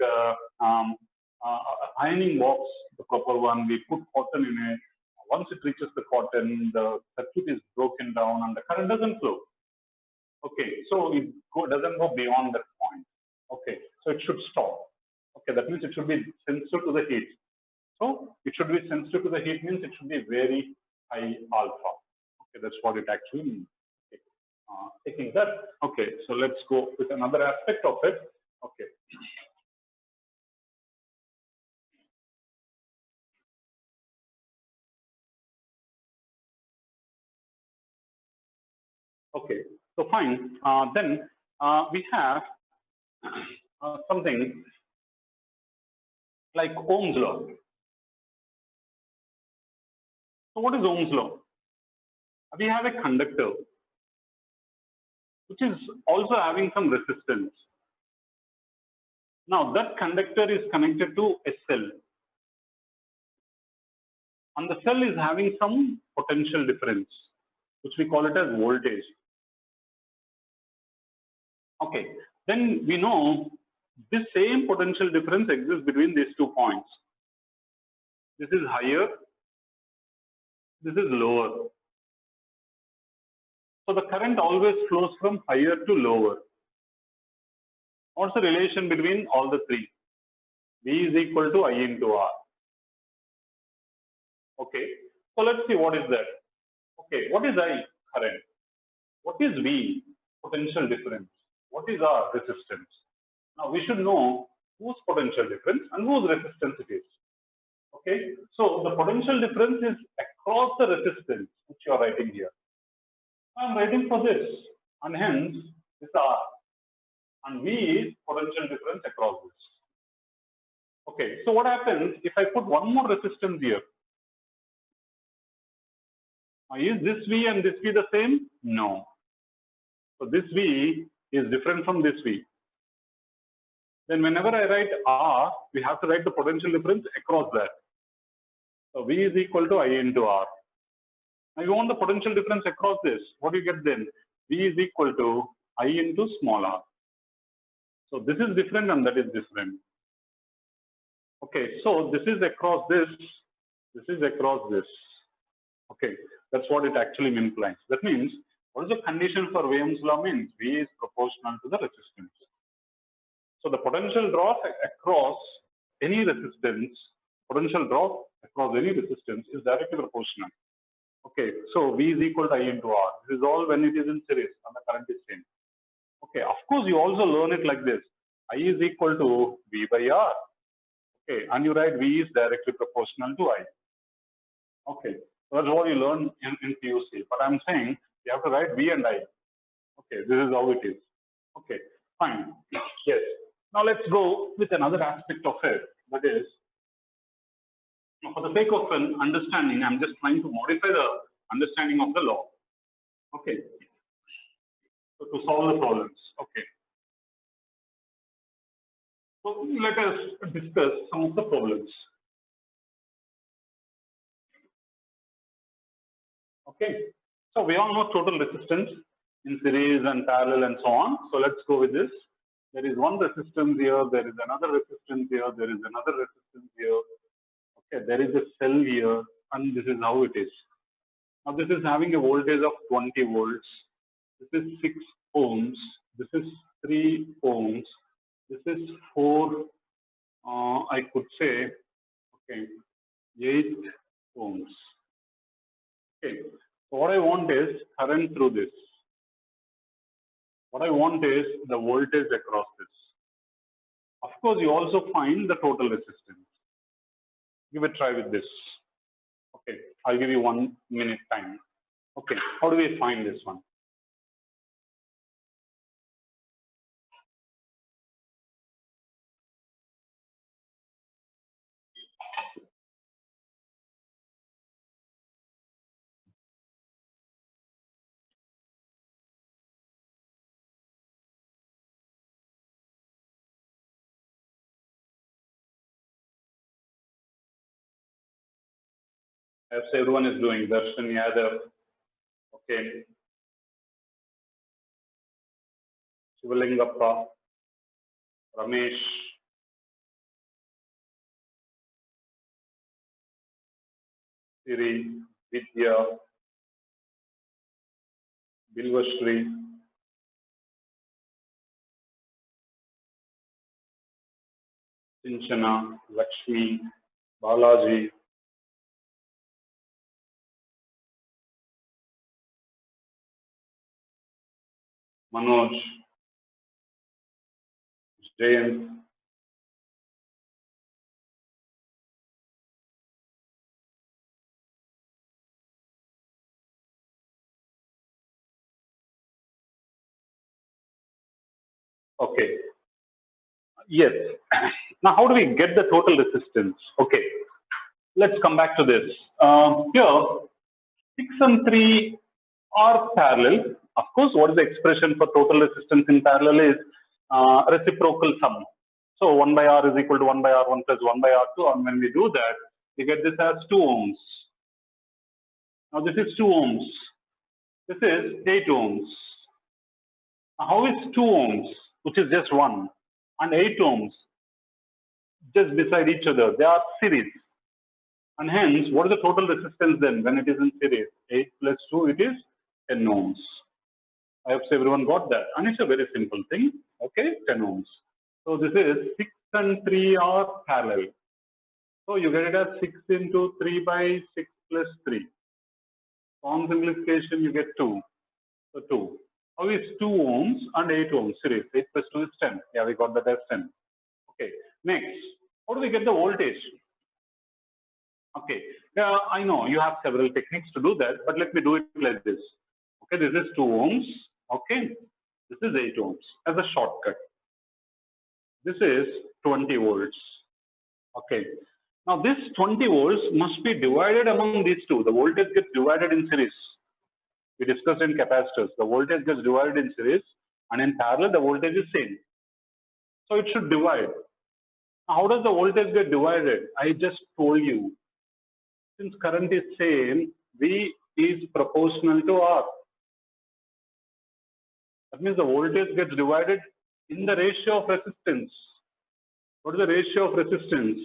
S1: ironing box, the proper one. We put cotton in it. Once it reaches the cotton, the circuit is broken down and the current doesn't flow. Okay, so it doesn't go beyond that point. Okay, so it should stop. Okay, that means it should be sensitive to the heat. So it should be sensitive to the heat means it should be very high alpha. Okay, that's what it actually means. Okay. Taking that. Okay, so let's go with another aspect of it. Okay. Okay, so fine. Then we have something like Ohm's law. So what is Ohm's law? We have a conductor which is also having some resistance. Now that conductor is connected to a cell, and the cell is having some potential difference, which we call it as voltage. Okay, then we know this same potential difference exists between these 2 points. This is higher, this is lower. So the current always flows from higher to lower. What's the relation between all the three? V is equal to I into R. Okay, so let's see what is that. Okay, what is I? Current. What is V? Potential difference. What is R? Resistance. Now we should know whose potential difference and whose resistance it is. Okay, so the potential difference is across the resistance which you are writing here. I'm writing for this, and hence this R, and V is potential difference across this. Okay, so what happens if I put one more resistance here? Is this V and this V the same? No. So this V is different from this V. Then whenever I write R, we have to write the potential difference across that. So V is equal to I into R. Now you want the potential difference across this. What do you get then? V is equal to I into small r. So this is different and that is different. Okay, so this is across this is across this. Okay, that's what it actually implies. That means, what is the condition for Ohm's law means? V is proportional to the resistance. So the potential drop across any resistance, is directly proportional. Okay, so V is equal to I into R. This is all when it is in series and the current is same. Okay, of course you also learn it like this. I is equal to V by R. Okay, and you write V is directly proportional to I. Okay, so that's what you learn in PUC. But I'm saying you have to write V and I. Okay, this is how it is. Okay, fine. Yes. Now let's go with another aspect of it. That is, for the sake of an understanding, I'm just trying to modify the understanding of the law. Okay. So to solve the problems. Okay. So let us discuss some of the problems. Okay. So we all know total resistance in series and parallel and so on. So let's go with this. There is one resistance here, there is another resistance here, there is another resistance here. Okay, there is a cell here, and this is how it is. Now this is having a voltage of 20 volts. This is 6 ohms. This is 3 ohms. This is 4, I could say, okay, 8 ohms. Okay, so what I want is current through this. What I want is the voltage across this. Of course, you also find the total resistance. Give a try with this. Okay, I'll give you 1 minute time. Okay, how do we find this one? As everyone is doing, Darshan Yadav, okay, Shivalingappa, Ramesh, Siri, Vidya, Bilvashri, Chinchana, Lakshmi, Balaji, Manoj, Jayant, okay. Yes. Now, how do we get the total resistance? Okay, let's come back to this. Here, 6 and 3 are parallel. Of course, what is the expression for total resistance in parallel is reciprocal sum. So 1 by R is equal to 1 by R1 plus 1 by R2. And when we do that, we get this as 2 ohms. Now, this is 2 ohms. This is 8 ohms. Now, how is 2 ohms, which is just 1, and 8 ohms just beside each other? They are series. And hence, what is the total resistance then when it is in series? 8 plus 2, it is 10 ohms. I hope everyone got that. And it's a very simple thing. Okay, 10 ohms. So this is 6 and 3 are parallel. So you get it as 6 into 3 by 6 plus 3. On simplification, you get 2. So 2. How is 2 ohms and 8 ohms series? 8 plus 2 is 10. Yeah, we got that as 10. Okay. Next, how do we get the voltage? Okay. I know you have several techniques to do that, but let me do it like this. Okay, this is 2 ohms. Okay. This is 8 ohms as a shortcut. This is 20 volts. Okay. Now this 20 volts must be divided among these two. The voltage gets divided in series. We discussed in capacitors. The voltage gets divided in series, and in parallel, the voltage is same. So it should divide. Now, how does the voltage get divided? I just told you. Since current is same, V is proportional to R. That means the voltage gets divided in the ratio of resistance. What is the ratio of resistance?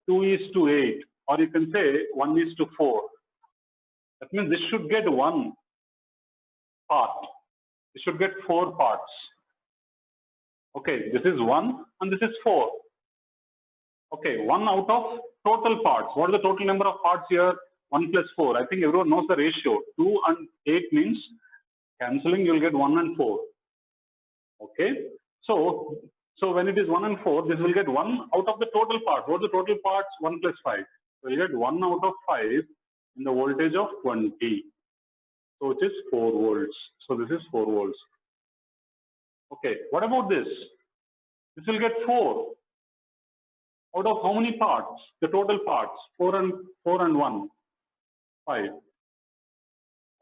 S1: 2 is to 8, or you can say 1 is to 4. That means this should get 1 part. It should get 4 parts. Okay, this is 1 and this is 4. Okay, 1 out of total parts. What is the total number of parts here? 1 plus 4. I think everyone knows the ratio. 2 and 8 means cancelling, you'll get 1 and 4. Okay, so when it is 1 and 4, this will get 1 out of the total parts. What are the total parts? 1 plus 5. So you get 1 out of 5 in the voltage of 20. So it is 4 volts. So this is 4 volts. Okay, what about this? This will get 4. Out of how many parts? The total parts. 4 and 1. 5.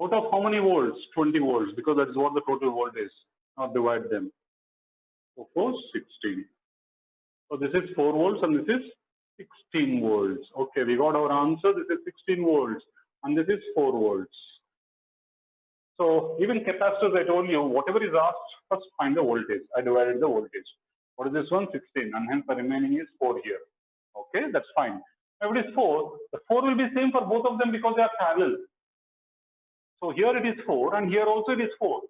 S1: Out of how many volts? 20 volts, because that is what the total voltage is. Now divide them. So 4, 16. So this is 4 volts and this is 16 volts. Okay, we got our answer. This is 16 volts and this is 4 volts. So even capacitors, I told you, whatever is asked, first find the voltage. I divided the voltage. What is this one? 16, and hence the remaining is 4 here. Okay, that's fine. If it is 4, the 4 will be same for both of them because they are parallel. So here it is 4 and here also it is 4.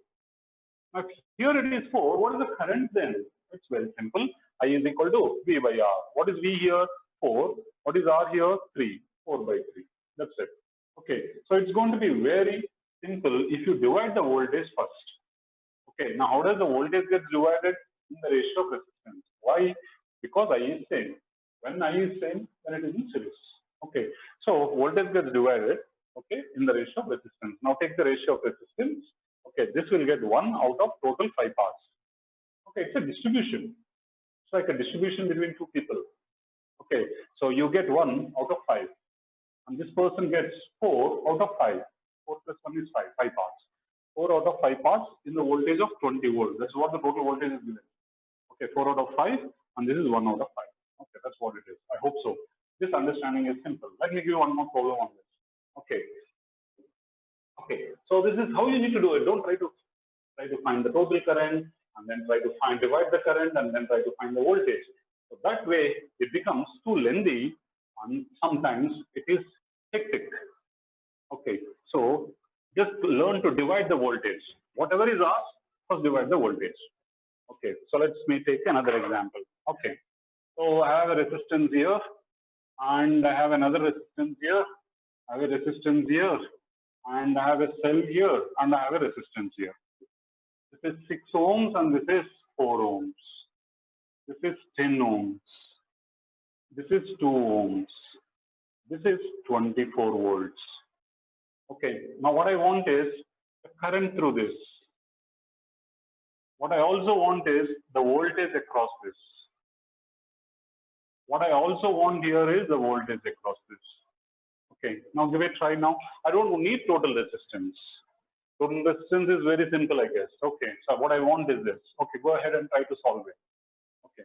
S1: Now here it is 4. What is the current then? It's very simple. I is equal to V by R. What is V here? 4. What is R here? 3. 4 by 3. That's it. Okay, so it's going to be very simple if you divide the voltage first. Okay, now how does the voltage get divided? In the ratio of resistance. Why? Because I is same. When I is same, then it is in series. Okay, so voltage gets divided, okay, in the ratio of resistance. Now take the ratio of resistance. Okay, this will get 1 out of total 5 parts. Okay, it's a distribution. It's like a distribution between 2 people. Okay, so you get 1 out of 5. And this person gets 4 out of 5. 4 plus 1 is 5, 5 parts. 4 out of 5 parts in the voltage of 20 volts. That's what the total voltage is given. Okay, 4 out of 5, and this is 1 out of 5. Okay, that's what it is. I hope so. This understanding is simple. Let me give you one more problem on this. Okay. Okay. So this is how you need to do it. Don't try to find the total current and then try to divide the current and then try to find the voltage. So that way it becomes too lengthy and sometimes it is hectic. Okay. So just learn to divide the voltage. Whatever is asked, first divide the voltage. Okay. So let me take another example. Okay. So I have a resistance here and I have another resistance here. I have a resistance here and I have a cell here and I have a resistance here. This is 6 ohms and this is 4 ohms. This is 10 ohms. This is 2 ohms. This is 24 volts. Okay, now what I want is the current through this. What I also want is the voltage across this. What I also want here is the voltage across this. Okay, now give it a try now. I don't need total resistance. Total resistance is very simple, I guess. Okay, so what I want is this. Okay, go ahead and try to solve it. Okay.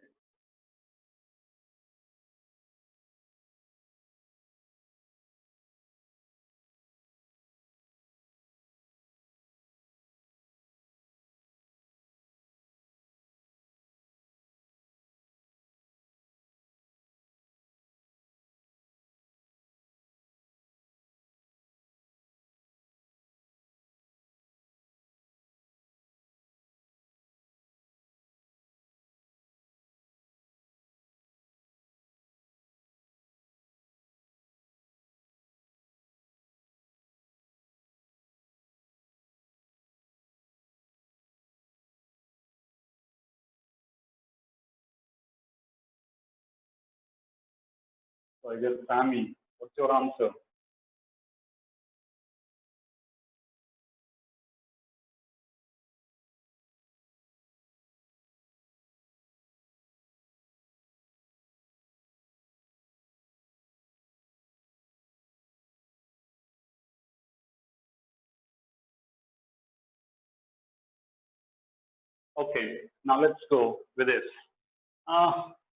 S1: So I guess Sammy, what's your answer? Okay, now let's go with this.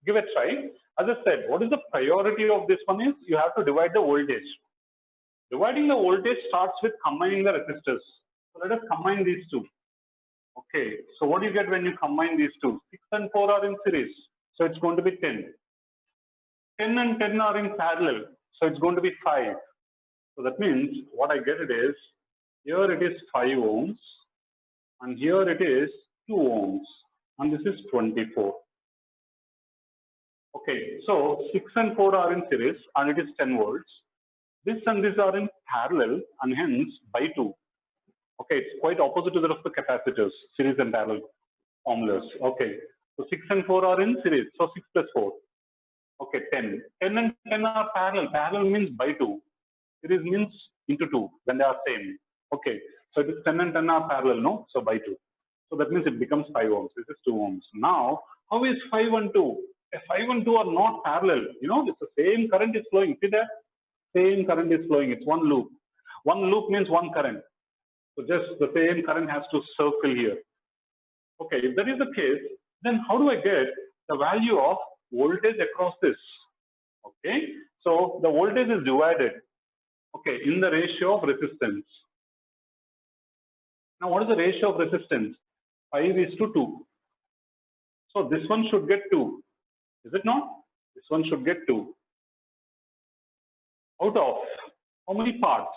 S1: Give it a try. As I said, what is the priority of this one is you have to divide the voltage. Dividing the voltage starts with combining the resistors. So let us combine these two. Okay, so what do you get when you combine these two? 6 and 4 are in series, so it's going to be 10. 10 and 10 are in parallel, so it's going to be 5. So that means what I get it is, here it is 5 ohms, and here it is 2 ohms, and this is 24. Okay, so 6 and 4 are in series, and it is 10 volts. This and this are in parallel, and hence by 2. Okay, it's quite opposite to the rest of the capacitors, series and parallel formulas. Okay, so 6 and 4 are in series, so 6 plus 4. Okay, 10. 10 and 10 are parallel. Parallel means by 2. Series means into 2 when they are same. Okay, so it is 10 and 10 are parallel, no? So by 2. So that means it becomes 5 ohms. This is 2 ohms. Now, how is 5 and 2? 5 and 2 are not parallel. You know, it's the same current is flowing. See that? Same current is flowing. It's one loop. One loop means one current. So just the same current has to circle here. Okay, if that is the case, then how do I get the value of voltage across this? Okay, so the voltage is divided, okay, in the ratio of resistance. Now, what is the ratio of resistance? 5:2. So this one should get 2. Is it not? This one should get 2. Out of how many parts?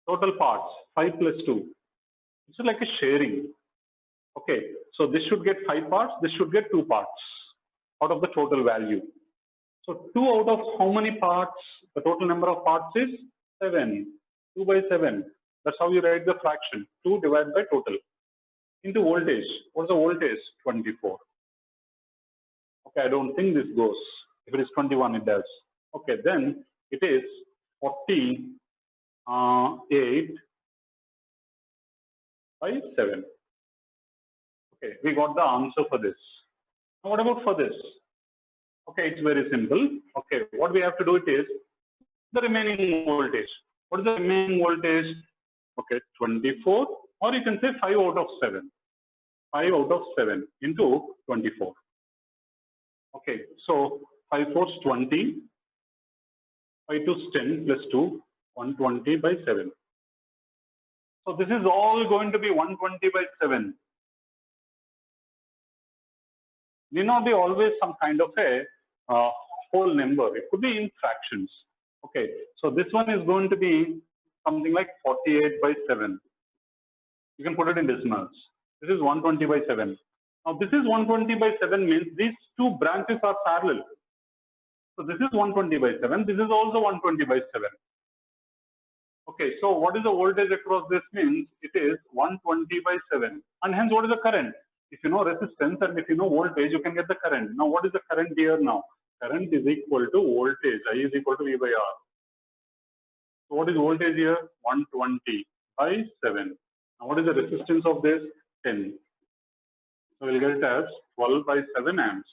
S1: Total parts, 5 plus 2. It's like a sharing. Okay, so this should get 5 parts, this should get 2 parts out of the total value. So 2 out of how many parts? The total number of parts is 7. 2 by 7. That's how you write the fraction. 2 divided by total. Into voltage. What's the voltage? 24. Okay, I don't think this goes. If it is 21, it does. Okay, then it is 48 by 7. Okay, we got the answer for this. Now, what about for this? Okay, it's very simple. Okay, what we have to do it is the remaining voltage. What is the remaining voltage? Okay, 24, or you can say 5 out of 7. 5 out of 7 into 24. Okay, so 5 4 is 20. 5 2 is 10 plus 2. 120 by 7. So this is all going to be 120 by 7. Need not be always some kind of a whole number. It could be in fractions. Okay, so this one is going to be something like 48 by 7. You can put it in decimals. This is 120 by 7. Now this is 120 by 7 means these two branches are parallel. So this is 120 by 7. This is also 120 by 7. Okay, so what is the voltage across this means? It is 120 by 7. And hence what is the current? If you know resistance and if you know voltage, you can get the current. Now what is the current here now? Current is equal to voltage. I is equal to V by R. So what is voltage here? 120 by 7. Now what is the resistance of this? 10. So we'll get it as 12 by 7 amps.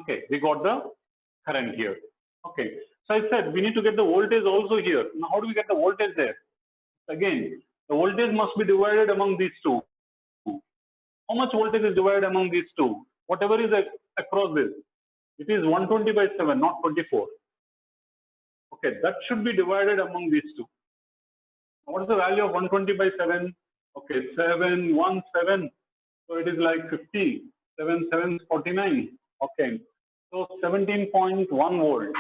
S1: Okay, we got the current here. Okay, so I said we need to get the voltage also here. Now how do we get the voltage there? Again, the voltage must be divided among these two. How much voltage is divided among these two? Whatever is across this, it is 120 by 7, not 24. Okay, that should be divided among these two. What is the value of 120 by 7? Okay, 7, 1, 7. So it is like 50. 7, 7, 49. Okay, so 17.1 volt.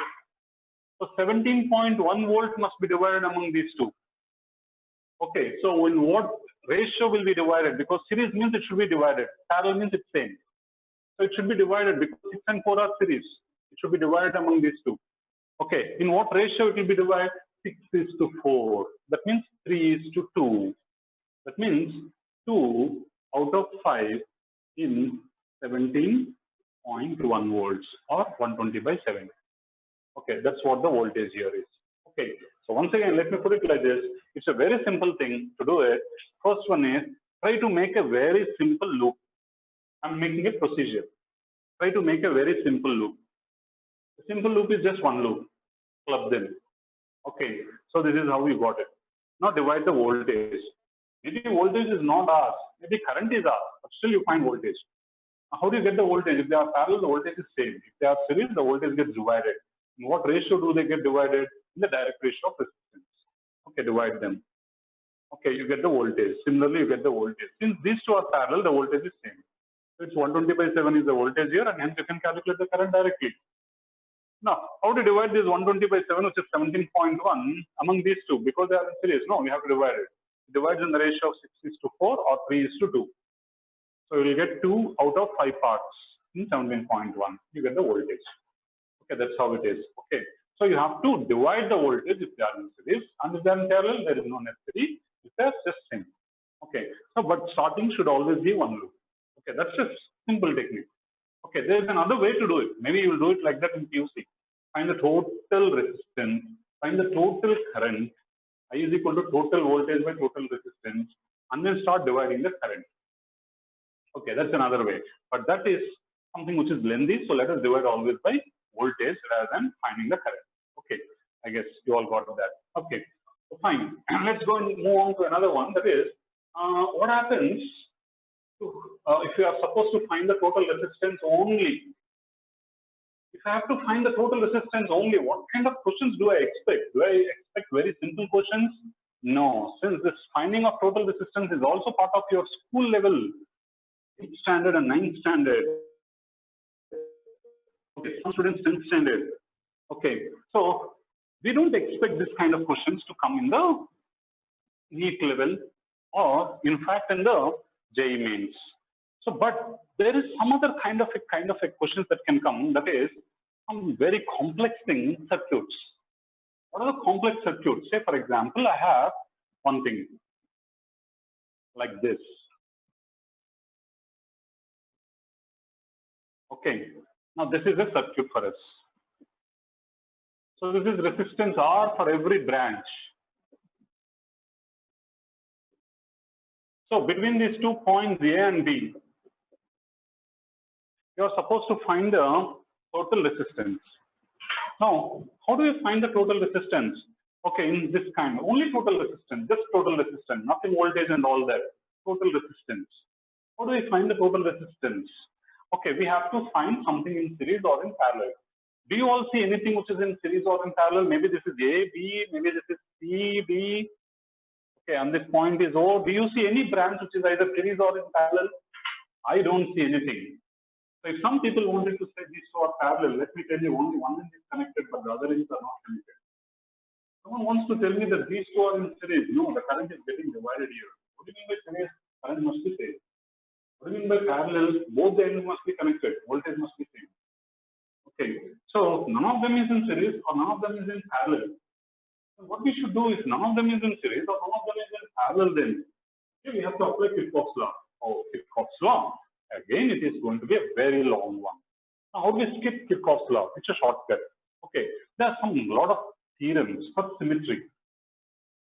S1: So 17.1 volt must be divided among these two. Okay, so in what ratio will be divided? Because series means it should be divided. Parallel means it's same. So it should be divided because 6 and 4 are series. It should be divided among these two. Okay, in what ratio it will be divided? 6 is to 4. That means 3 is to 2. That means 2 out of 5 in 17.1 volts or 120 by 7. Okay, that's what the voltage here is. Okay, so once again, let me put it like this. It's a very simple thing to do it. First one is try to make a very simple loop. I'm making a procedure. Try to make a very simple loop. A simple loop is just one loop. Club them. Okay, so this is how we got it. Now divide the voltage. Maybe voltage is not ours. Maybe current is ours, but still you find voltage. Now, how do you get the voltage? If they are parallel, the voltage is same. If they are series, the voltage gets divided. In what ratio do they get divided? In the direct ratio of resistance. Okay, divide them. Okay, you get the voltage. Similarly, you get the voltage. Since these two are parallel, the voltage is same. So it's 120 by 7 is the voltage here, and hence you can calculate the current directly. Now, how to divide this 120 by 7, which is 17.1, among these two? Because they are in series. No, we have to divide it. It divides in the ratio of 6 is to 4 or 3 is to 2. So you will get 2 out of 5 parts in 17.1. You get the voltage. Okay, that's how it is. Okay, so you have to divide the voltage if they are in series, and if they are in parallel, there is no necessity. If they are just same. Okay, so but starting should always be one loop. Okay, that's just simple technique. Okay, there is another way to do it. Maybe you will do it like that in PUC. Find the total resistance, find the total current. I is equal to total voltage by total resistance, and then start dividing the current. Okay, that's another way. But that is something which is lengthy, so let us divide always by voltage rather than finding the current. Okay, I guess you all got that. Okay, so fine. Let's go and move on to another one. That is, what happens if you are supposed to find the total resistance only? If I have to find the total resistance only, what kind of questions do I expect? Do I expect very simple questions? No, since this finding of total resistance is also part of your school level, 8th standard and 9th standard. Okay, some students 10th standard. Okay, so we don't expect this kind of questions to come in the NEET level or in fact in the JEE mains. So, but there is some other kind of a questions that can come, that is some very complex thing, circuits. What are the complex circuits? Say for example, I have one thing like this. Okay, now this is a circuit for us. So this is resistance R for every branch. So between these 2 points A and B, you are supposed to find the total resistance. Now, how do you find the total resistance? Okay, in this kind, only total resistance, just total resistance, nothing voltage and all that, total resistance. How do we find the total resistance? Okay, we have to find something in series or in parallel. Do you all see anything which is in series or in parallel? Maybe this is A, B, maybe this is C, D. Okay, and this point is O. Do you see any branch which is either series or in parallel? I don't see anything. So if some people wanted to say these two are parallel, let me tell you, only one end is connected, but the other ends are not connected. Someone wants to tell me that these two are in series. No, the current is getting divided here. What do you mean by series? Current must be same. What do you mean by parallel? Both the ends must be connected. Voltage must be same. Okay, so none of them is in series or none of them is in parallel. So what we should do is none of them is in series or none of them is in parallel then. Okay, we have to apply Kirchhoff's law. Oh, Kirchhoff's law. Again, it is going to be a very long one. Now, how do we skip Kirchhoff's law? It's a shortcut. Okay, there are some lot of theorems for symmetry.